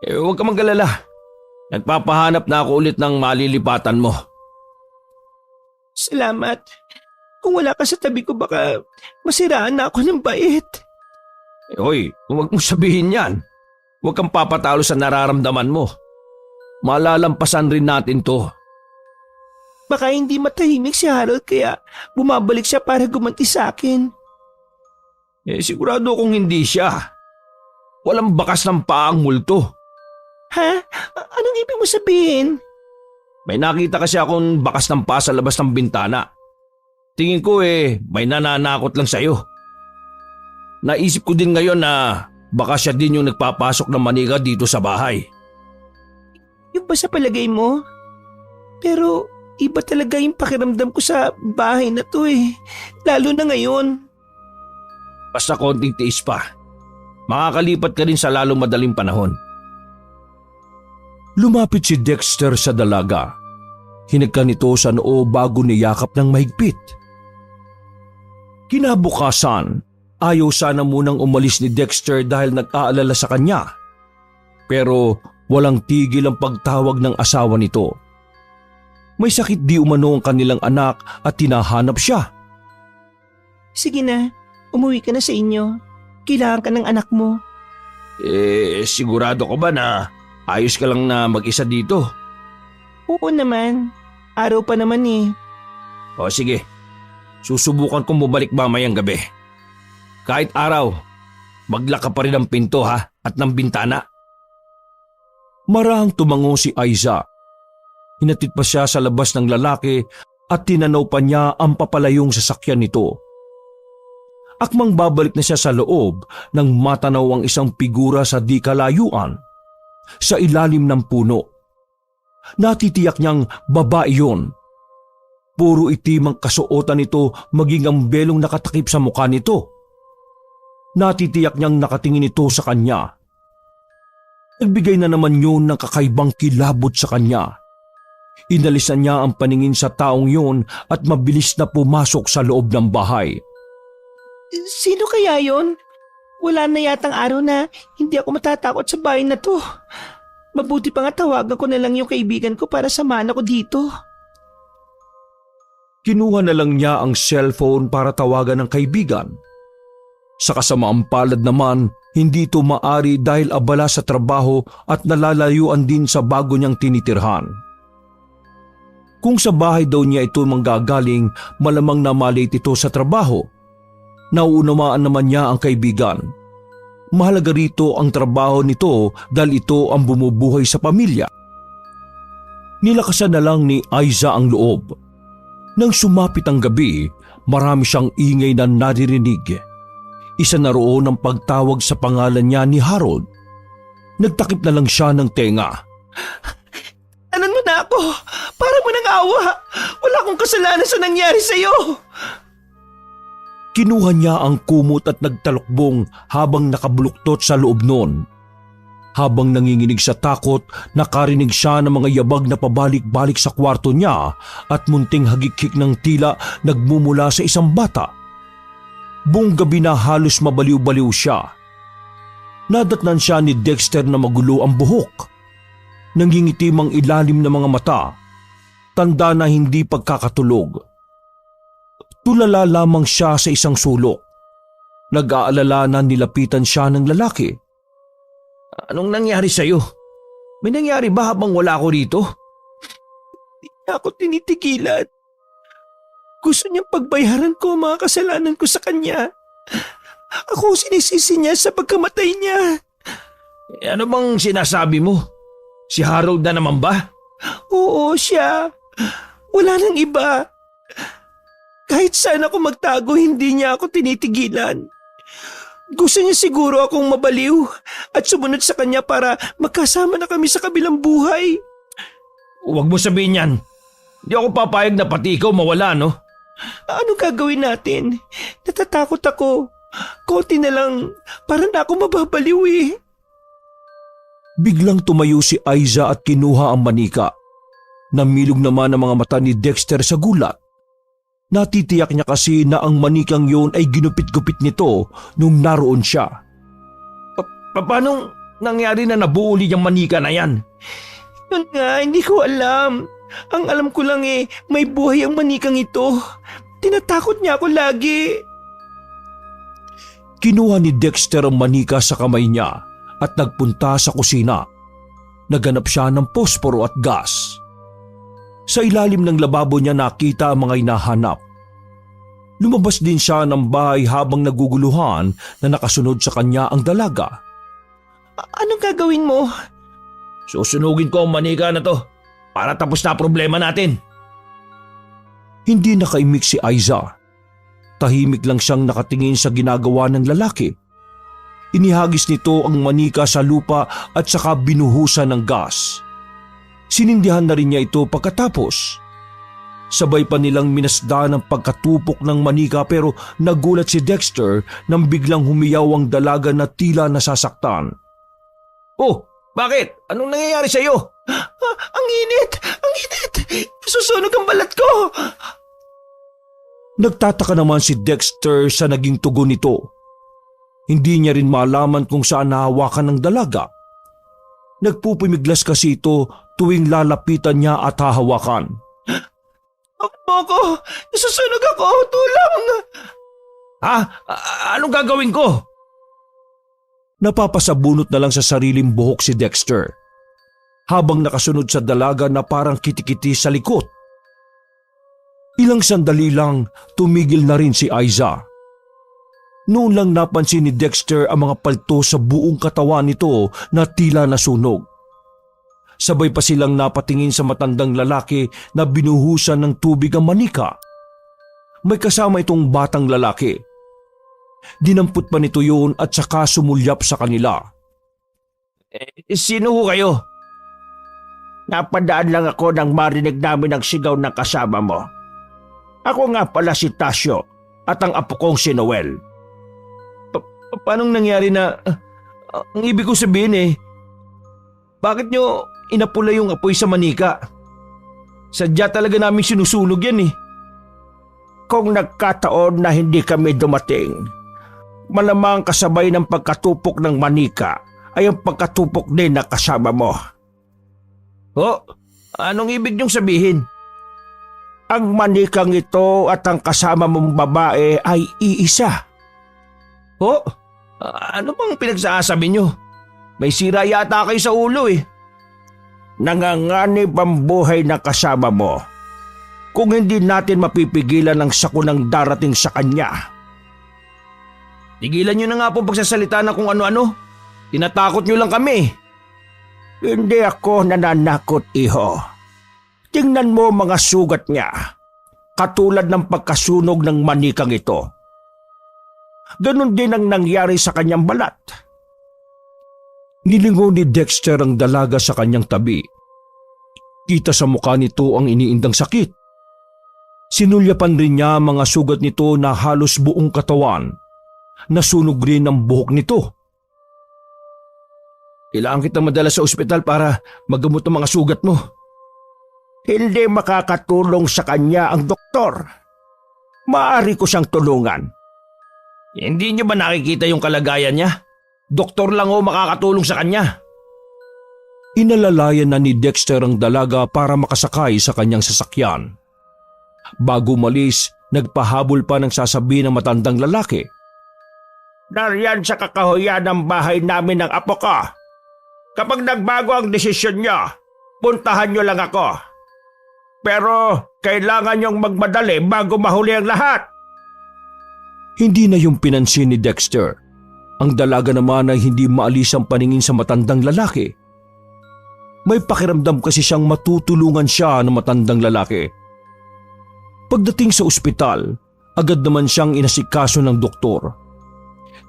Huwag ka mag-alala. Nagpapahanap na ako ulit ng malilipatan mo. Salamat. Kung wala ka sa tabi ko baka masiraan na ako ng bait. Hoy, huwag mong sabihin yan. Huwag kang papatalo sa nararamdaman mo. Malalampasan rin natin to. Baka hindi matahimik si Harold kaya bumabalik siya para gumanti sa akin. Sigurado kung hindi siya. Walang bakas ng paang multo. Ha? Anong ibig mo sabihin? May nakita kasi akong bakas ng paa sa labas ng bintana. Tingin ko may nananakot lang sa'yo. Naisip ko din ngayon na baka siya din yung nagpapasok ng manika dito sa bahay. Yung ba sa palagay mo? Pero iba talaga yung pakiramdam ko sa bahay na to Lalo na ngayon. Basta konting tiis pa. Makakalipat ka rin sa lalong madaling panahon. Lumapit si Dexter sa dalaga. Hinagka nito sa noo bago niyakap ng mahigpit. Kinabukasan, ayaw sana munang umalis ni Dexter dahil nag-aalala sa kanya. Pero walang tigil ang pagtawag ng asawa nito. May sakit di umano ang kanilang anak at tinahanap siya. Sige na, umuwi ka na sa inyo. Kailangan ka ng anak mo. Sigurado ko ba na ayos ka lang na mag-isa dito? Oo naman. Araw pa naman O sige, susubukan kong bumalik mamayang gabi. Kahit araw, maglaka pa rin ang pinto at ng bintana. Marahang tumango si Aiza. Hinatid pa siya sa labas ng lalaki at tinanaw pa niya ang papalayong sasakyan nito. Akmang babalik na siya sa loob nang matanaw ang isang figura sa di kalayuan, sa ilalim ng puno. Natitiyak niyang babae yun. Puro itim ang kasuotan nito maging ang belong nakatakip sa mukha nito. Natitiyak niyang nakatingin ito sa kanya. Nagbigay na naman yun ng kakaibang kilabot sa kanya. Inalisan niya ang paningin sa taong yun at mabilis na pumasok sa loob ng bahay. Sino kaya yon? Wala na yatang araw na hindi ako matatakot sa bahay na to. Mabuti pa nga tawagan ko na lang yung kaibigan ko para samahan ako dito. Kinuha na lang niya ang cellphone para tawagan ng kaibigan. Sa kasamaang palad naman, hindi ito maari dahil abala sa trabaho at nalalayuan din sa bago niyang tinitirhan. Kung sa bahay daw niya ito manggagaling, malamang na malate ito sa trabaho. Nauunawaan naman niya ang kaibigan. Mahalaga rito ang trabaho nito dahil ito ang bumubuhay sa pamilya. Nilakasan na lang ni Aiza ang loob. Nang sumapit ang gabi, marami siyang ingay na naririnig. Isa na roon ang pagtawag sa pangalan niya ni Harold. Nagtakip na lang siya ng tenga. Anan mo na ako? Para mo nang awa. Wala akong kasalanan sa nangyari sa'yo. Kinuha niya ang kumot at nagtalokbong habang nakabuluktot sa loob noon. Habang nanginginig sa takot, nakarinig siya ng mga yabag na pabalik-balik sa kwarto niya at munting hagik-hik ng tila nagmumula sa isang bata. Buong gabi na halos mabaliw-baliw siya. Nadatnan siya ni Dexter na magulo ang buhok. Nangingitim ang ilalim ng mga mata. Tanda na hindi pagkakatulog. Tulala lamang siya sa isang sulok. Nag-aalala na nilapitan siya ng lalaki. Anong nangyari sa'yo? May nangyari ba habang wala ako rito? Hindi niya ako tinitigilan. Gusto niyang pagbayaran ko ang mga kasalanan ko sa kanya. Ako ang sinisisi niya sa pagkamatay niya. Ano bang sinasabi mo? Si Harold na naman ba? Oo, siya. Wala nang iba. Kahit saan ako magtago, hindi niya ako tinitigilan. Gusto niya siguro akong mabaliw at sumunod sa kanya para magkasama na kami sa kabilang buhay. Huwag mo sabihin yan. Hindi ako papayag na pati ikaw mawala, no? Anong gagawin natin? Natatakot ako. Konti na lang, para na ako mababaliw eh. Biglang tumayo si Aiza at kinuha ang manika. Namilog naman ang mga mata ni Dexter sa gulat. Natitiyak niya kasi na ang manikang yun ay ginupit-gupit nito nung naroon siya. Paano nangyari na nabuo ulit yung manika na yan? Yun nga, hindi ko alam. Ang alam ko lang eh, may buhay ang manikang ito. Tinatakot niya ako lagi. Kinuha ni Dexter ang manika sa kamay niya at nagpunta sa kusina. Naghanap siya ng posporo at gas. Sa ilalim ng lababo niya nakita ang mga hinahanap. Lumabas din siya ng bahay habang naguguluhan na nakasunod sa kanya ang dalaga. Anong gagawin mo? Susunugin ko ang manika na to para tapos na problema natin. Hindi nakaimik si Aiza. Tahimik lang siyang nakatingin sa ginagawa ng lalaki. Inihagis nito ang manika sa lupa at saka binuhusan ng gas. Sinindihan na rin niya ito pagkatapos. Sabay pa nilang minasdan ang pagkatupok ng manika pero nagulat si Dexter nang biglang humiyaw ang dalaga na tila nasasaktan. Oh, bakit? Anong nangyayari sa'yo? Ang init! Ang init! Susunog ang balat ko! Nagtataka naman si Dexter sa naging tugon nito. Hindi niya rin malaman kung saan nahawakan ng dalaga. Nagpupumiglas kasi ito tuwing lalapitan niya at hahawakan. Ako! Nasusunog ako! Tulong! Ha? Anong gagawin ko? Napapasabunot na lang sa sariling buhok si Dexter. Habang nakasunod sa dalaga na parang kitikiti sa likod. Ilang sandali lang tumigil na rin si Aiza. Noon lang napansin ni Dexter ang mga palto sa buong katawan nito na tila nasunog. Sabay pa silang napatingin sa matandang lalaki na binuhusan ng tubig ang manika. May kasama itong batang lalaki. Dinampot pa nito yun at saka sumulyap sa kanila. Sino ho kayo? Napadaan lang ako nang marinig namin ang sigaw ng kasama mo. Ako nga pala si Tasio at ang apo kong si Noel. Paanong nangyari na... ang ibig ko sabihin eh, bakit nyo inapula yung apoy sa manika? Sadya talaga namin sinusunog yan eh. Kung nagkataon na hindi kami dumating, malamang kasabay ng pagkatupok ng manika ay ang pagkatupok din na kasama mo. Oh, anong ibig nyong sabihin? Ang manikang ito at ang kasama mong babae ay iisa. Oh, ano bang pinagsasabi nyo? May sira yata kayo sa ulo eh. Nanganganib ang buhay na kasama mo kung hindi natin mapipigilan ang sakunang darating sa kanya. Tigilan nyo na nga po pagsasalita na kung ano-ano. Tinatakot nyo lang kami. Hindi ako nananakot, iho. Tingnan mo mga sugat niya. Katulad ng pagkasunog ng manikang ito. Ganon din ang nangyari sa kanyang balat. Nilingon ni Dexter ang dalaga sa kanyang tabi. Kita sa mukha nito ang iniindang sakit. Sinulyapan rin niya ang mga sugat nito na halos buong katawan. Nasunog rin ang buhok nito. Kailangan kita madala sa ospital para magamot ang mga sugat mo. Hindi makakatulong sa kanya ang doktor. Maaari ko siyang tulungan. Hindi niyo ba nakikita yung kalagayan niya? Doktor lang o makakatulong sa kanya. Inalalayan na ni Dexter ang dalaga para makasakay sa kanyang sasakyan. Bago umalis, nagpahabol pa ng sasabihin ng matandang lalaki. Nariyan sa kakahuyan ng bahay namin ng apo ko. Kapag nagbago ang desisyon niyo, puntahan niyo lang ako. Pero kailangan niyong magmadali bago mahuli ang lahat. Hindi na yung pinansin ni Dexter. Ang dalaga naman ay hindi maalis ang paningin sa matandang lalaki. May pakiramdam kasi siyang matutulungan siya ng matandang lalaki. Pagdating sa ospital, agad naman siyang inasikaso ng doktor.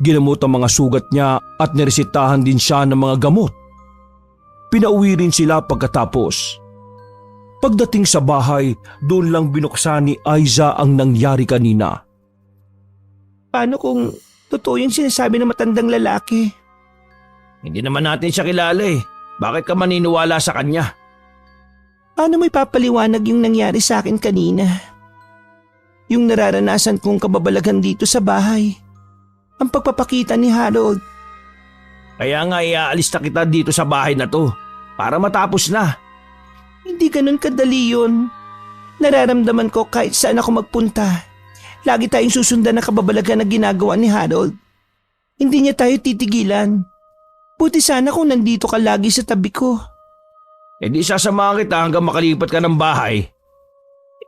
Ginamot ang mga sugat niya at niresitahan din siya ng mga gamot. Pinauwi rin sila pagkatapos. Pagdating sa bahay, doon lang binuksan ni Aiza ang nangyari kanina. Paano kung totoo yung sinasabi ng matandang lalaki? Hindi naman natin siya kilala eh. Bakit ka maniniwala sa kanya? Paano mo ipapaliwanag yung nangyari sa akin kanina? Yung nararanasan kong kababalagan dito sa bahay. Ang pagpapakita ni Harold. Kaya nga iaalis na kita dito sa bahay na to para matapos na. Hindi ganun kadali yun. Nararamdaman ko kahit saan ako magpunta. Lagi tayong susundan ng kababalagan na ginagawa ni Harold. Hindi niya tayo titigilan. Buti sana kung nandito ka lagi sa tabi ko. E di sasamahan kita hanggang makalipat ka ng bahay.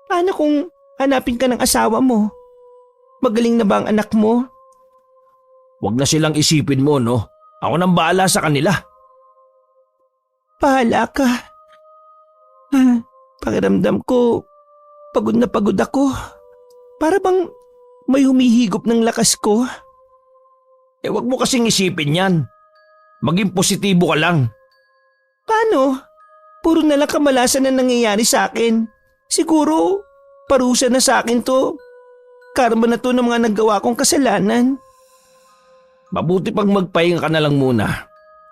Paano kung hanapin ka ng asawa mo? Magaling na ba ang anak mo? Huwag na silang isipin mo, no? Ako nang bahala sa kanila. Bahala ka. Pakiramdam ko, pagod na pagod ako. Para bang may humihigop ng lakas ko. Eh wag mo kasing isipin yan. Maging positibo ka lang. Paano? Puro na lang kamalasan na nangyayari sa akin. Siguro, parusa na sa akin to. Karma na to ng mga nagawa kong kasalanan. Mabuti pag magpahinga ka na lang muna.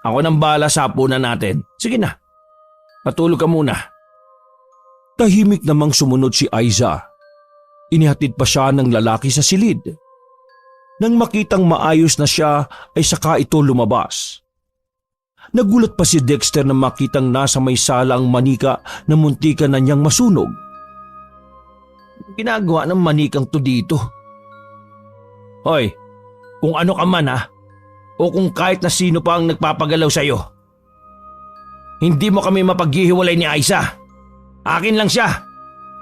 Ako nang bahala sa hapunan natin. Sige na. Patulog ka muna. Tahimik namang sumunod si Aiza. Inihatid pa siya ng lalaki sa silid. Nang makitang maayos na siya ay saka ito lumabas. Nagulat pa si Dexter na makitang nasa may sala ang manika na muntikan na niyang masunog. Ginagawa ng manikang to dito. Hoy, kung ano ka man ha, o kung kahit na sino pa ang nagpapagalaw sa'yo. Hindi mo kami mapaghihiwalay ni Aiza. Akin lang siya.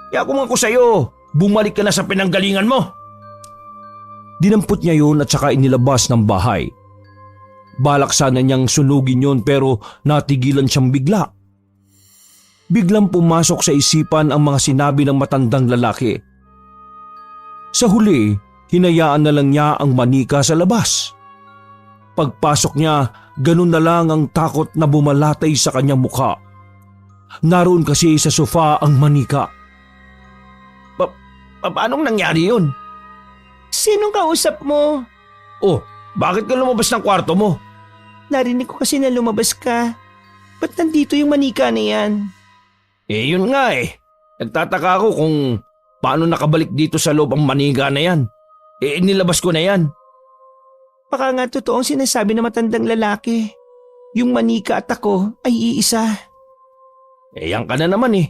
Kaya kung ako sa'yo, bumalik ka na sa pinanggalingan mo. Dinampot niya yun at saka inilabas ng bahay. Balak sana niyang sunugin yun pero natigilan siyang bigla. Biglang pumasok sa isipan ang mga sinabi ng matandang lalaki. Sa huli, hinayaan na lang niya ang manika sa labas. Pagpasok niya, ganun na lang ang takot na bumalatay sa kanyang mukha. Naroon kasi sa sofa ang manika. Paanong nangyari yun? Sinong kausap mo? Oh, bakit ka lumabas ng kwarto mo? Narinig ko kasi na lumabas ka. Ba't nandito yung manika na yan? Eh yun nga eh. Nagtataka ako kung paano nakabalik dito sa loob ang manika na yan. Eh inilabas ko na yan. Baka nga totoong sinasabi ng matandang lalaki. Yung manika at ako ay iisa. Eh yan ka na naman eh.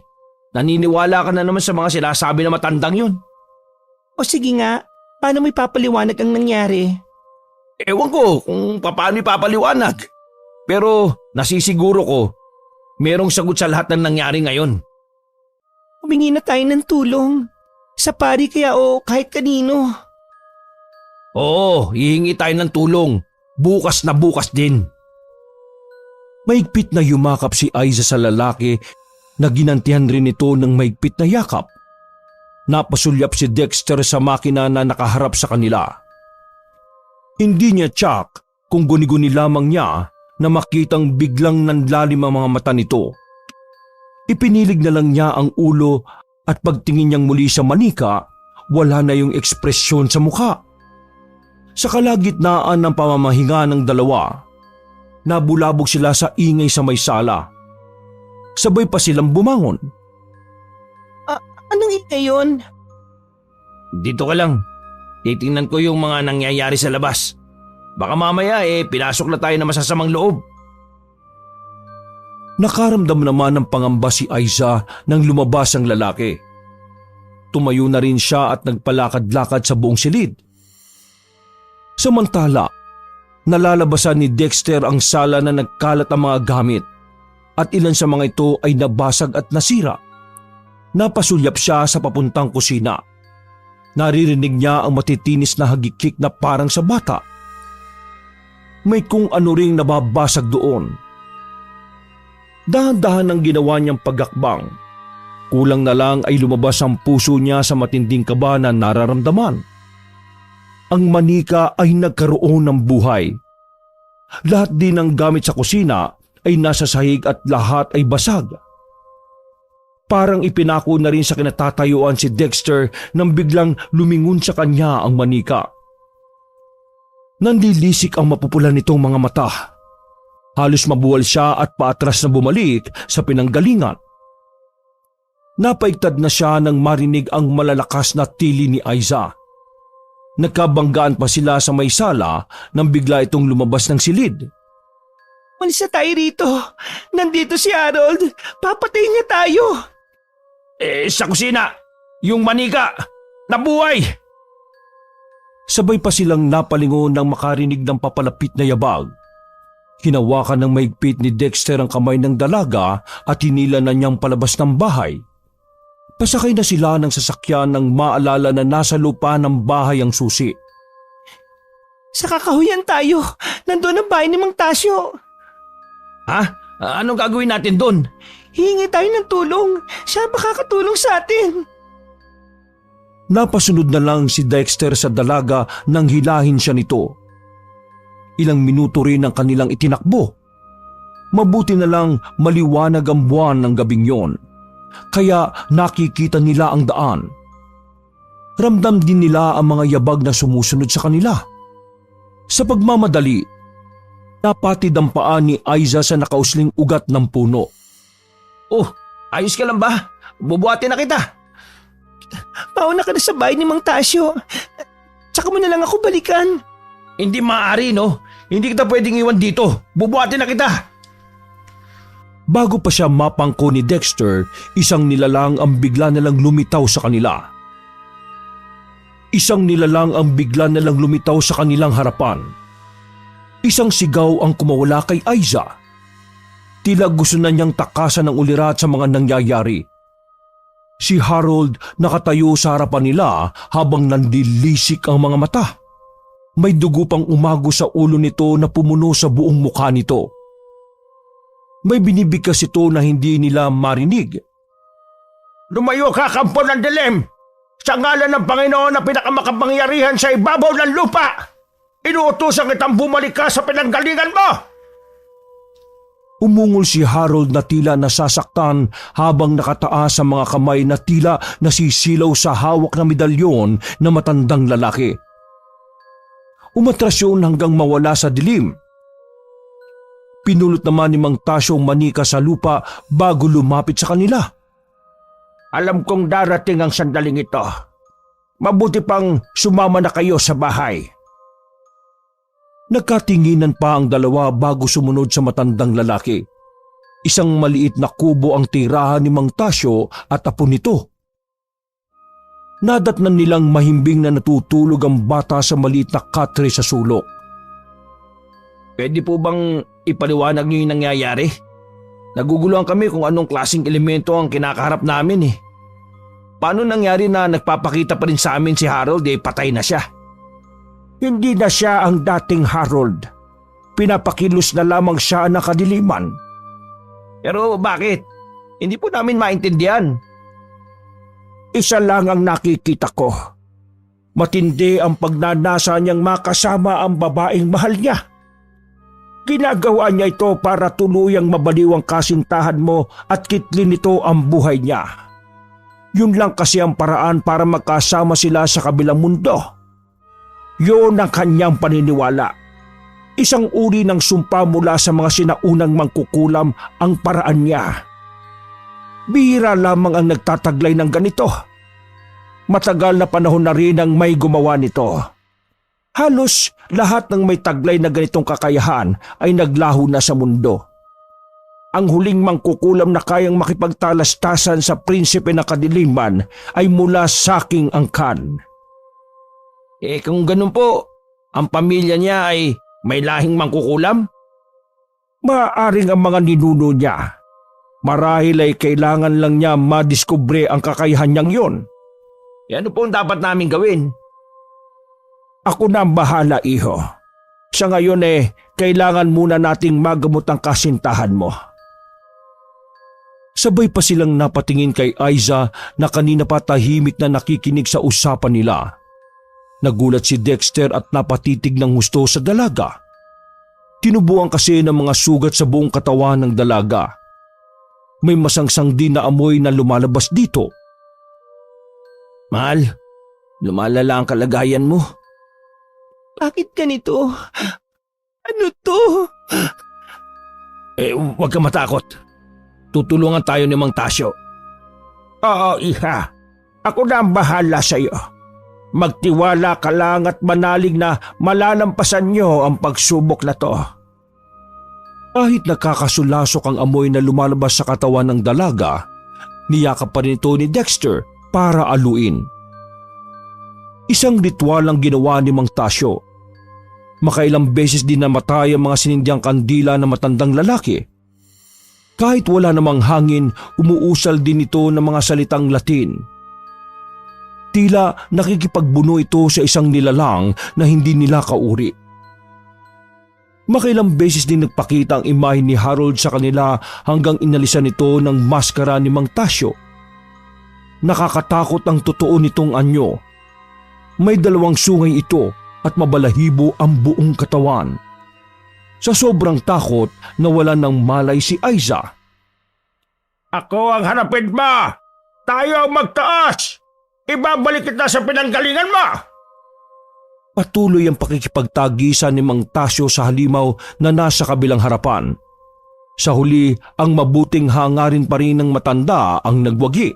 Naniniwala ka na naman sa mga sinasabi ng matandang yun. O sige nga, paano mo ipapaliwanag ang nangyari? Ewan ko kung paano ipapaliwanag. Pero nasisiguro ko, merong sagot sa lahat ng nangyari ngayon. humingi na tayo ng tulong. Sa pari kaya o kahit kanino. Oo, hihingi tayo ng tulong. Bukas na bukas din. Mahigpit na yumakap si Aiza sa lalaki na ginantihan rin ito ng mahigpit na yakap. Napasulyap si Dexter sa makina na nakaharap sa kanila. Hindi niya tsak kung guni-guni lamang niya na makitang biglang nanlalim ang mga mata nito. Ipinilig na lang niya ang ulo at pagtingin niyang muli sa manika, wala na yung ekspresyon sa mukha. Sa kalagitnaan ng pamamahinga ng dalawa, nabulabog sila sa ingay sa may sala. Sabay pa silang bumangon. Anong ingay yun? Dito ka lang. Titingnan ko yung mga nangyayari sa labas. Baka mamaya pinasok na tayo na masasamang loob. Nakaramdam naman ng pangamba si Aiza nang lumabas ang lalaki. Tumayo na rin siya at nagpalakad-lakad sa buong silid. Samantala, nalalabasan ni Dexter ang sala na nagkalat ang mga gamit at ilan sa mga ito ay nabasag at nasira. Napasulyap siya sa papuntang kusina. Naririnig niya ang matitinis na hagikik na parang sa bata. May kung ano ring nababasag doon. Dahan-dahan ang ginawa niyang pagakbang. Kulang na lang ay lumabas ang puso niya sa matinding kaba na nararamdaman. Ang manika ay nagkaroon ng buhay. Lahat din ng gamit sa kusina ay nasa sahig at lahat ay basag. Parang ipinako na rin sa kinatatayuan si Dexter nang biglang lumingon sa kanya ang manika. Nanlilisik ang mapupula nitong mga mata. Halos mabuwal siya at paatras na bumalik sa pinanggalingan. Napaigtad na siya nang marinig ang malalakas na tili ni Aiza. Nagkabanggaan pa sila sa may sala nang bigla itong lumabas ng silid. Malis na tayo rito. Nandito si Harold. Papatayin niya tayo. Sa kusina, yung manika, nabuhay! Sabay pa silang napalingon nang makarinig ng papalapit na yabag. Hinawakan ng maigpit ni Dexter ang kamay ng dalaga at hinila na niyang palabas ng bahay. Pasakay na sila ng sasakyan nang maalala na nasa lupa ng bahay ang susi. Sa kakahuyan tayo. Nandun ang bahay ni Mang Tasyo. Ha? Anong gagawin natin doon? Hingi tayo ng tulong. Siya makakatulong sa atin. Napasunod na lang si Dexter sa dalaga nang hilahin siya nito. Ilang minuto rin ang kanilang itinakbo. Mabuti na lang maliwanag ang buwan ng gabing yon, kaya nakikita nila ang daan. Ramdam din nila ang mga yabag na sumusunod sa kanila. Sa pagmamadali, napatid ang paa ni Aiza sa nakausling ugat ng puno. Oh, ayos ka lang ba? Bubuhatin na kita. Mauna ka na sa bahay ni Mang Tasyo. Tsaka mo na lang ako balikan. Hindi maaari, no? Hindi kita pwedeng iwan dito. Bubuhatin na kita. Bago pa siya mapangko ni Dexter, isang nilalang ang bigla nalang lumitaw sa kanila. Isang nilalang ang bigla nalang lumitaw sa kanilang harapan. Isang sigaw ang kumawala kay Aiza. Tila gusto na niyang takasan ng ulirat sa mga nangyayari. Si Harold nakatayo sa harapan nila habang nanlilisik ang mga mata. May dugo pang umago sa ulo nito na pumuno sa buong mukha nito. May binibigkas ito na hindi nila marinig. Lumayo ka, kampo ng dilim! Sa ngalan ng Panginoon na pinakamakapangyarihan sa ibabaw ng lupa! Inuutosan kitang bumalik ka sa pinanggalingan mo! Umungol si Harold na tila nasasaktan habang nakataas sa mga kamay na tila nasisilaw sa hawak na medalyon na matandang lalaki. Umatras yun hanggang mawala sa dilim. Pinulot naman ni Mang Tasyo ang manika sa lupa bago lumapit sa kanila. Alam kong darating ang sandaling ito. Mabuti pang sumama na kayo sa bahay. Nagkatinginan pa ang dalawa bago sumunod sa matandang lalaki. Isang maliit na kubo ang tirahan ni Mang Tasyo at apo nito. Nadatnan nilang mahimbing na natutulog ang bata sa maliit na katre sa sulok. Pwede po bang ipaliwanag niyo yung nangyayari? Naguguluhan kami kung anong klaseng elemento ang kinakaharap namin eh. paano nangyari na nagpapakita pa rin sa amin si Harold patay na siya? Hindi na siya ang dating Harold. Pinapakilos na lamang siya ng kadiliman. Pero bakit? Hindi po namin maintindihan. Isa lang ang nakikita ko. Matindi ang pagnanasa niyang makasama ang babaeng mahal niya. Ginagawa niya ito para tuluyang mabaliw ang kasintahan mo at kitlin nito ang buhay niya. Yun lang kasi ang paraan para magkasama sila sa kabilang mundo. Yun ang kanyang paniniwala. Isang uri ng sumpa mula sa mga sinaunang mangkukulam ang paraan niya. Bihira lamang ang nagtataglay ng ganito. Matagal na panahon na rin ang may gumawa nito. Halos lahat ng may taglay na ganitong kakayahan ay naglaho na sa mundo. Ang huling mangkukulam na kayang makipagtalastasan sa prinsipe ng kadiliman ay mula sa aking angkan. Kung ganun po, ang pamilya niya ay may lahing mangkukulam? Maaaring ang mga ninuno niya. Marahil ay kailangan lang niya madiskubre ang kakayahan niyang yon. Ano po ang dapat namin gawin? Ako na ang bahala, iho. Sa ngayon kailangan muna nating magamot ang kasintahan mo. Sabay pa silang napatingin kay Aiza na kanina pa tahimik na nakikinig sa usapan nila. Nagulat si Dexter at napatitig ng husto sa dalaga. Tinubuan kasi ng mga sugat sa buong katawan ng dalaga. May masangsang din na amoy na lumalabas dito. Mahal, lumalala ang kalagayan mo. Bakit ganito? Ano to? Huwag ka matakot. Tutulungan tayo ni Mang Tasyo. Oo, iha. Ako na ang bahala sa iyo. Magtiwala ka lang at manalig na malalampasan niyo ang pagsubok na to. Kahit nakakasulasok ang amoy na lumalabas sa katawan ng dalaga, niyakap pa rin ito ni Dexter para aluin. Isang ritual ang ginawa ni Mang Tasyo. Makailang beses din namatay ang mga sinindyang kandila ng matandang lalaki. Kahit wala namang hangin, umuusal din ito ng mga salitang Latin. Tila nakikipagbuno ito sa isang nilalang na hindi nila kauri. Makailang beses din nagpakita ang imahe ni Harold sa kanila hanggang inalisan ito ng maskara ni Mang Tasyo. Nakakatakot ang totoo nitong anyo. May 2 sungay ito at mabalahibo ang buong katawan. Sa sobrang takot, nawalan ng malay si Aiza. Ako ang hanapin mo! Tayo ang magtaas! Ibabalik kita sa pinanggalingan mo! Patuloy ang pakikipagtagisan ni Mang Tasyo sa halimaw na nasa kabilang harapan. Sa huli, ang mabuting hangarin pa rin ng matanda ang nagwagi.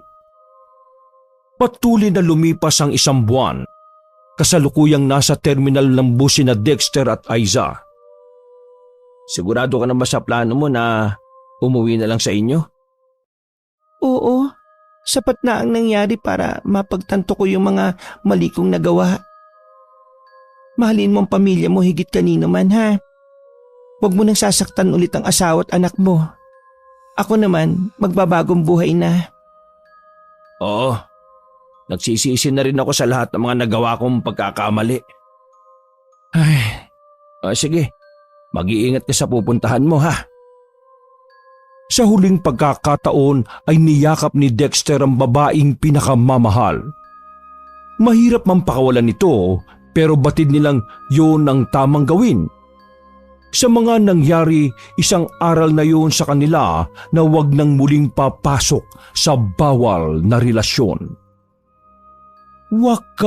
Patuloy na lumipas ang 1 buwan. Kasalukuyang nasa terminal ng bus sina Dexter at Aiza. Sigurado ka na ba sa plano mo na umuwi na lang sa inyo? Oo, sapat na ang nangyari para mapagtanto ko yung mga mali kong nagawa. Mahalin mo ang pamilya mo higit kanino man, ha? Huwag mo nang sasaktan ulit ang asawa at anak mo. Ako naman, magbabagong buhay na. Oo, nagsisisi na rin ako sa lahat ng mga nagawa kong pagkakamali. Ay, sige, mag-iingat ka sa pupuntahan mo, ha? Sa huling pagkakataon ay niyakap ni Dexter ang babaeng pinakamamahal. Mahirap man pakawalan nito, pero batid nilang yun ang tamang gawin. Sa mga nangyari, isang aral na yun sa kanila na huwag nang muling papasok sa bawal na relasyon. Wakas!